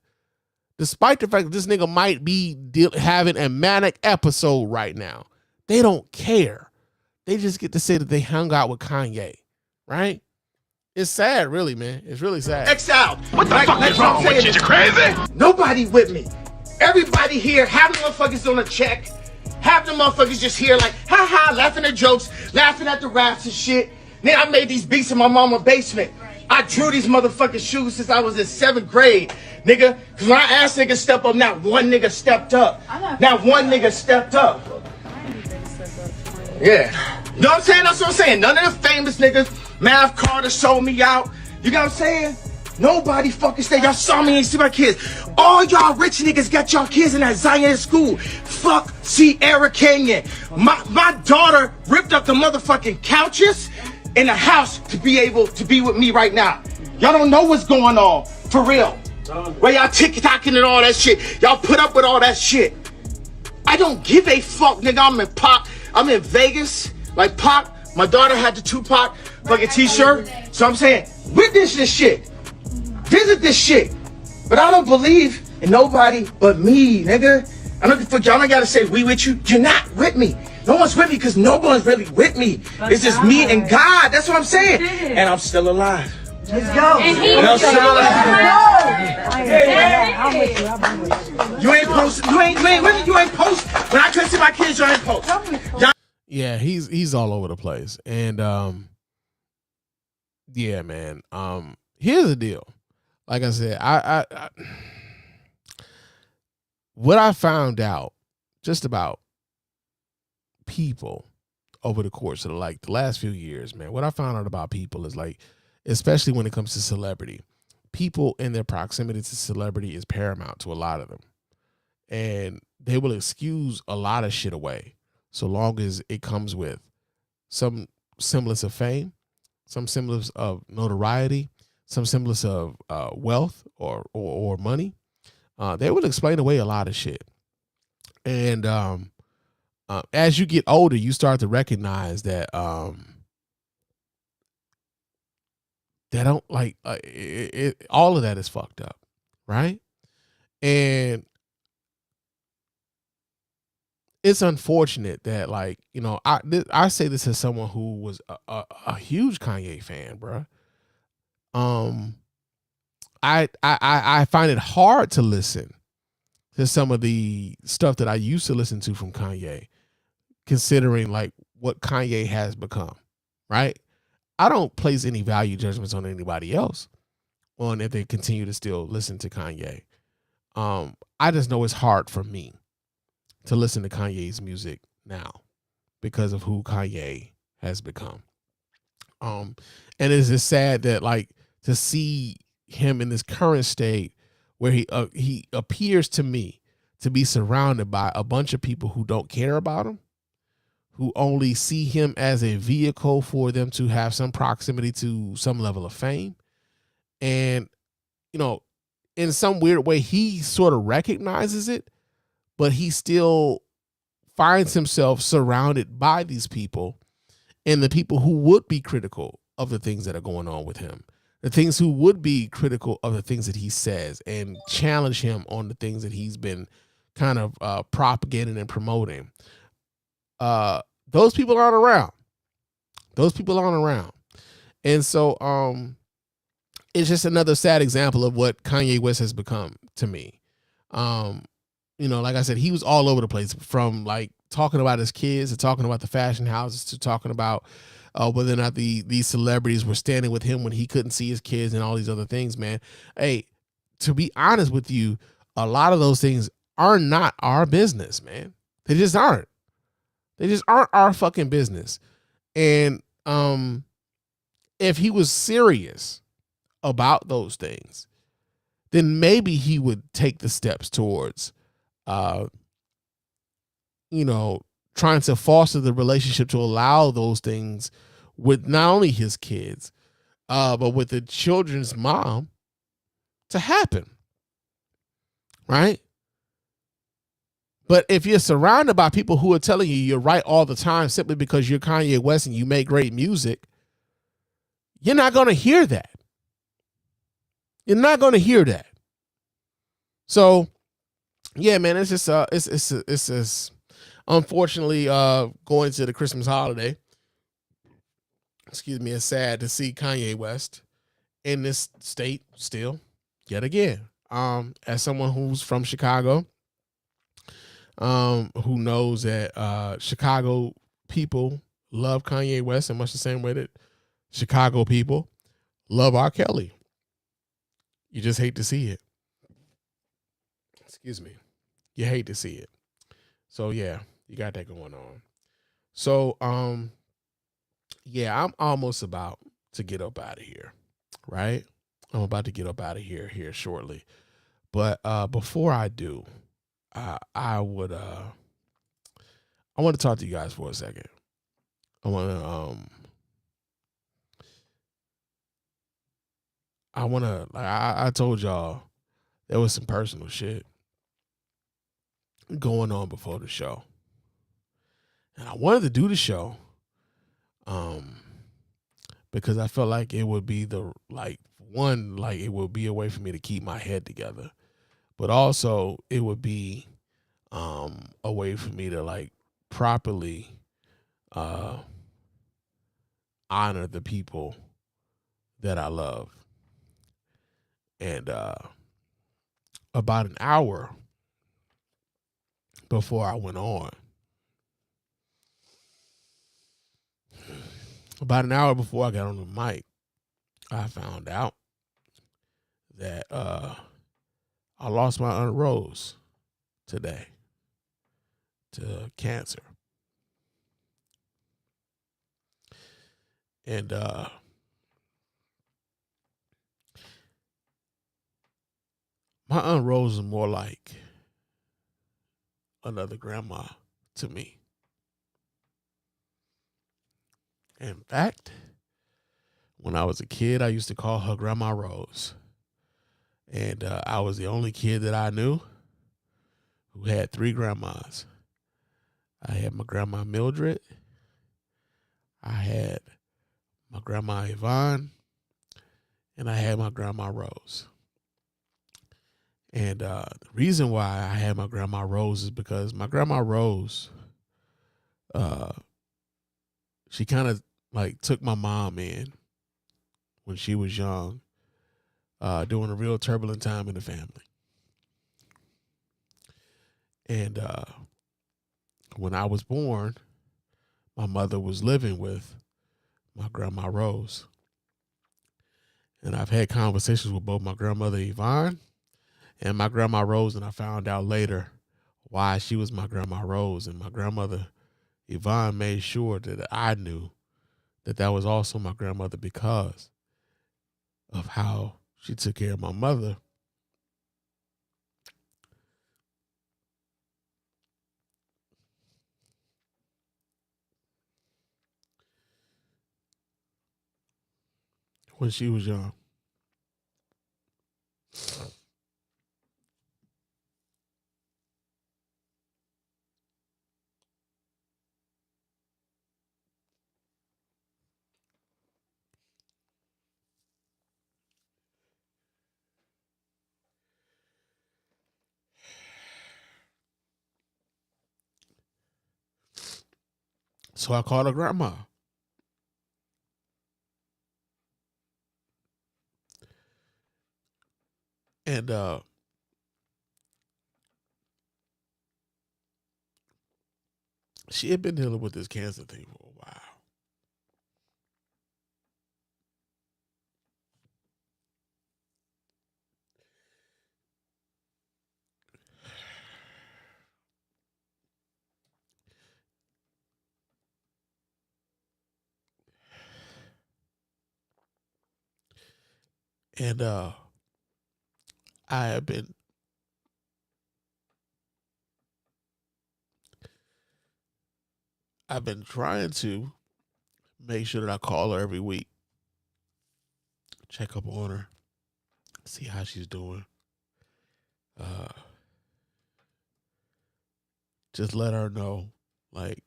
Despite the fact that this nigga might be having a manic episode right now, they don't care. They just get to say that they hung out with Kanye, right? It's sad, really, man. It's really sad. X out. What the fuck is wrong with you? You crazy? Nobody with me. Everybody here, half the motherfuckers on a check. Half the motherfuckers just here like, ha ha, laughing at jokes, laughing at the raps and shit. Then I made these beats in my mama's basement. I drew these motherfucking shoes since I was in 7th grade, nigga. Cause when I asked niggas step up, not one nigga stepped up. Not one nigga stepped up. Yeah. You know what I'm saying? That's what I'm saying. None of the famous niggas, Mav Carter sold me out. You know what I'm saying? Nobody fucking stayed. Y'all saw me, ain't see my kids. All y'all rich niggas got y'all kids in that Zionist school. Fuck Sierra Canyon. My daughter ripped up the motherfucking couches in the house to be able to be with me right now. Y'all don't know what's going on, for real. Where y'all TikToking and all that shit. Y'all put up with all that shit. I don't give a fuck, nigga. I'm in Pop. I'm in Vegas. Like Pop, my daughter had the Tupac fucking t-shirt. So I'm saying, witness this shit. Visit this shit. But I don't believe in nobody but me, nigga. I'm looking for y'all. I gotta say we with you. You're not with me. No one's with me because no one's really with me. It's just me and God. That's what I'm saying. And I'm still alive. Let's go. And I'm still alive. You ain't post. You ain't post. When I couldn't see my kids, you ain't post. Yeah, he's all over the place. And yeah, man. Here's the deal. Like I said, I what I found out just about people over the course of the last few years, man, what I found out about people is like, especially when it comes to celebrity, people in their proximity to celebrity is paramount to a lot of them. And they will excuse a lot of shit away so long as it comes with some semblance of fame, some semblance of notoriety, some semblance of wealth or money. They will explain away a lot of shit. And as you get older, you start to recognize that they don't like all of that is fucked up, right? And it's unfortunate that, like, you know, I say this as someone who was a huge Kanye fan, bro. I find it hard to listen to some of the stuff that I used to listen to from Kanye, considering like what Kanye has become, right? I don't place any value judgments on anybody else on if they continue to still listen to Kanye. I just know it's hard for me, to listen to Kanye's music now because of who Kanye has become. And it's just sad that like to see him in this current state where he appears to me to be surrounded by a bunch of people who don't care about him, who only see him as a vehicle for them to have some proximity to some level of fame. And, you know, in some weird way, he sort of recognizes it, but he still finds himself surrounded by these people and the people who would be critical of the things that are going on with him, the things who would be critical of the things that he says and challenge him on the things that he's been kind of propagating and promoting. Those people aren't around. Those people aren't around. And so it's just another sad example of what Kanye West has become to me. You know, like I said, he was all over the place, from like talking about his kids to talking about the fashion houses to talking about whether or not these celebrities were standing with him when he couldn't see his kids and all these other things, man. Hey, to be honest with you, a lot of those things are not our business, man. They just aren't. They just aren't our fucking business. And if he was serious about those things, then maybe he would take the steps towards, you know, trying to foster the relationship to allow those things with not only his kids, but with the children's mom to happen. Right? But if you're surrounded by people who are telling you you're right all the time simply because you're Kanye West and you make great music, you're not going to hear that. You're not going to hear that. So, yeah, man, it's just it's unfortunately going to the Christmas holiday. Excuse me, it's sad to see Kanye West in this state still, yet again. As someone who's from Chicago, who knows that Chicago people love Kanye West in much the same way that Chicago people love R. Kelly. You just hate to see it. Excuse me. You hate to see it. So yeah, you got that going on. So yeah, I'm almost about to get up out of here, right? I'm about to get up out of here shortly. But before I do, I want to talk to you guys for a second. I told y'all there was some personal shit going on before the show. And I wanted to do the show because I felt like it would be it would be a way for me to keep my head together. But also it would be a way for me to like properly honor the people that I love. And about an hour before I went on, about an hour before I got on the mic, I found out that I lost my Aunt Rose today to cancer. And my Aunt Rose is more like another grandma to me. In fact, when I was a kid, I used to call her Grandma Rose. And I was the only kid that I knew who had 3 grandmas. I had my grandma Mildred. I had my grandma Yvonne. And I had my grandma Rose. And the reason why I had my grandma Rose is because my grandma Rose, she kind of like took my mom in when she was young, during a real turbulent time in the family. And when I was born, my mother was living with my grandma Rose. And I've had conversations with both my grandmother Yvonne and my grandma Rose, and I found out later why she was my grandma Rose, and my grandmother Yvonne made sure that I knew that that was also my grandmother because of how she took care of my mother. When she was young. So I called her grandma. And she had been dealing with this cancer thing for a while. And I have been trying to make sure that I call her every week, check up on her, see how she's doing. Just let her know, like,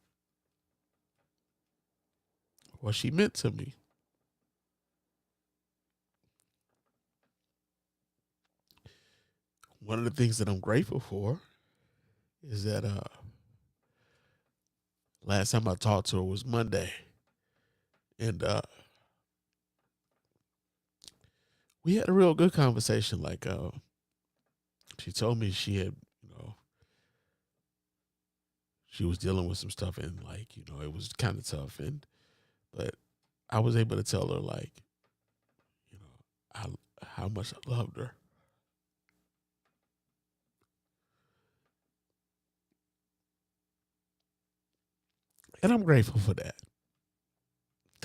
what she meant to me. One of the things that I'm grateful for is that last time I talked to her was Monday. And we had a real good conversation. Like, she told me she had, she was dealing with some stuff and, like, it was kind of tough. But I was able to tell her, like, how much I loved her. And I'm grateful for that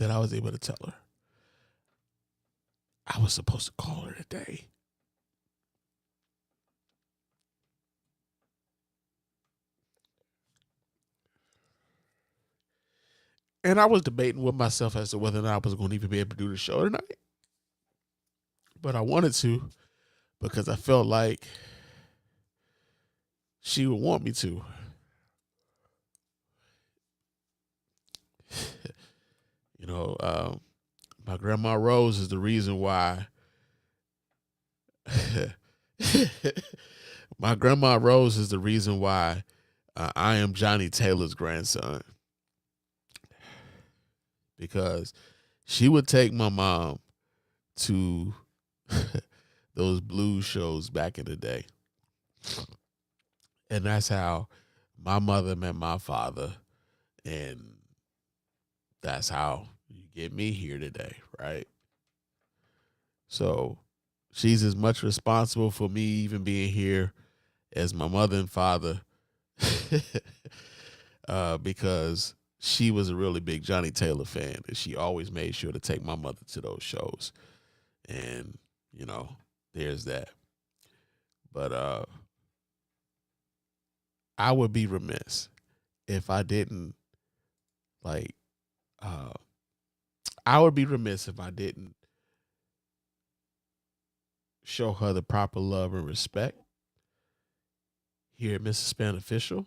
I was able to tell her. I was supposed to call her today. And I was debating with myself as to whether or not I was going to even be able to do the show tonight. But I wanted to because I felt like she would want me to. My grandma Rose is the reason why. My grandma Rose is the reason why I am Johnny Taylor's grandson. Because she would take my mom to those blues shows back in the day. And that's how my mother met my father. And that's how you get me here today, right? So she's as much responsible for me even being here as my mother and father because she was a really big Johnny Taylor fan, and she always made sure to take my mother to those shows. And, there's that. But I would be remiss if I didn't, show her the proper love and respect here at Mrs. Spann Official,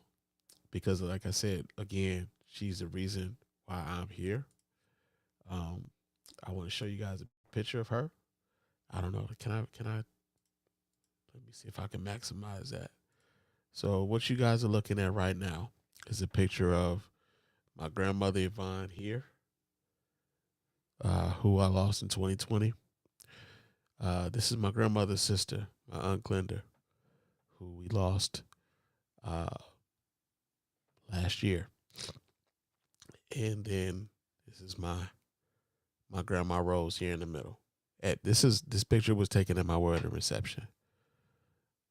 because like I said, again, she's the reason why I'm here. I want to show you guys a picture of her. I don't know. Can I, let me see if I can maximize that. So what you guys are looking at right now is a picture of my grandmother Yvonne here, who I lost in 2020. This is my grandmother's sister, my Aunt Glenda, who we lost last year. And then this is my grandma Rose here in the middle. This picture was taken at my wedding reception.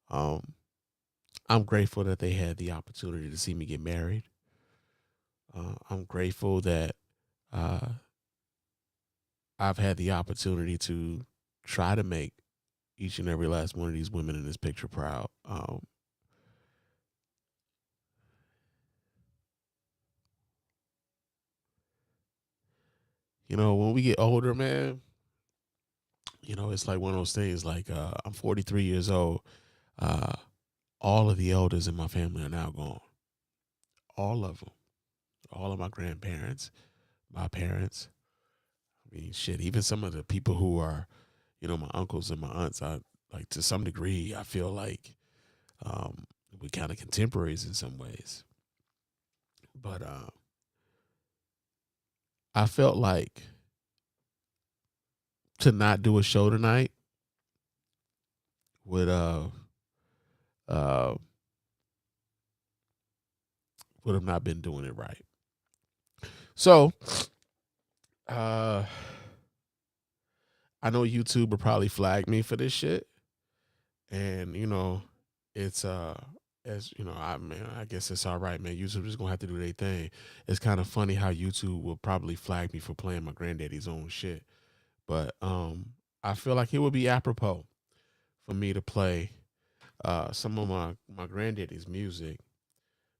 I'm I'm grateful that they had the opportunity to see me get married. I'm grateful that I've had the opportunity to try to make each and every last one of these women in this picture proud. You know, when we get older, man, you know, it's like one of those things. Like, I'm 43 years old. All of the elders in my family are now gone. All of them. All of my grandparents, my parents. I mean, shit, even some of the people who are, you know, my uncles and my aunts, I like, to some degree, I feel like we kind of contemporaries in some ways. But I felt like to not do a show tonight would have not been doing it right. So I know YouTube will probably flag me for this shit. And, you know, it's as you know, I guess it's all right, man. YouTube is gonna have to do their thing. It's kind of funny how YouTube will probably flag me for playing my granddaddy's own shit. But I feel like it would be apropos for me to play some of my granddaddy's music,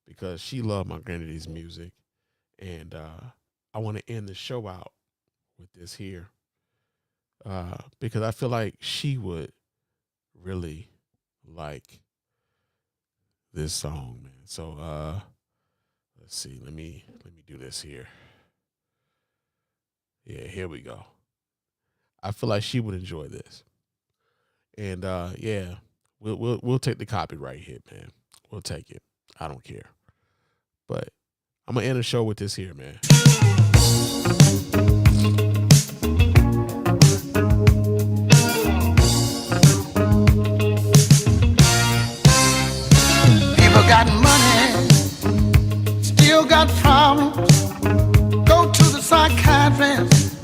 because she loved my granddaddy's music. And I want to end the show out with this here, because I feel like she would really like this song, man. So let's see. Let me do this here. Yeah, here we go. I feel like she would enjoy this. And yeah, we'll take the copyright hit, man. We'll take it. I don't care. But I'm gonna end the show with this here, man. People got money, still got problems. Go to the psychiatrist,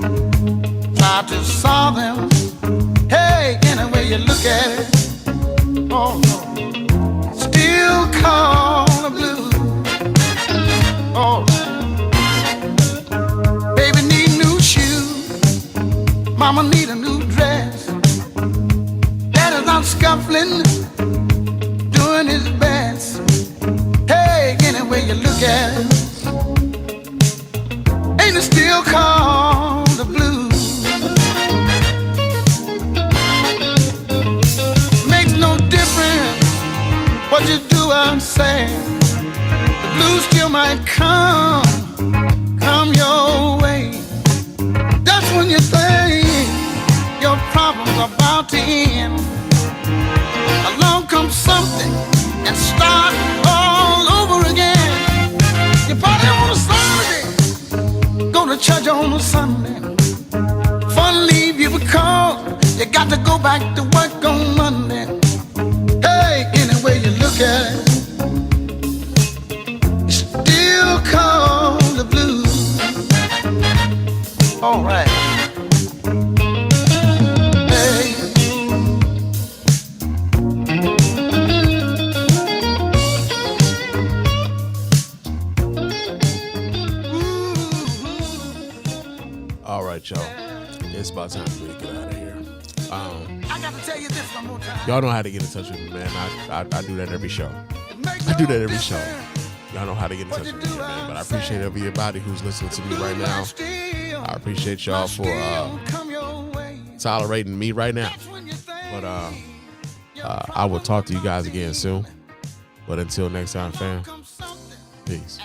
try to solve them. Hey, any way you look at it, oh no, still call the blues. Oh, baby need new shoes, mama need a new dress. Daddy's not scuffling, doing his best. Hey, any way you look at it, ain't it still called the blues? Makes no difference what you do or say, the blues still might come your way. That's when you think your problem's about to end. Along comes something and start all over again. You party on a Saturday, go to church on a Sunday. Fun leave you because you got to go back to work on Monday. Hey, any way you look at it, it's still called the blues. All right. Hey. All right, y'all. It's about time for me to get out of here. I got to tell you this one more time. Y'all know how to get in touch with me, man. I do that every show. I do that every show. Y'all know how to get in touch with me, man. But I appreciate everybody who's listening to me right now. I appreciate y'all for tolerating me right now. But I will talk to you guys again soon. But until next time, fam, peace.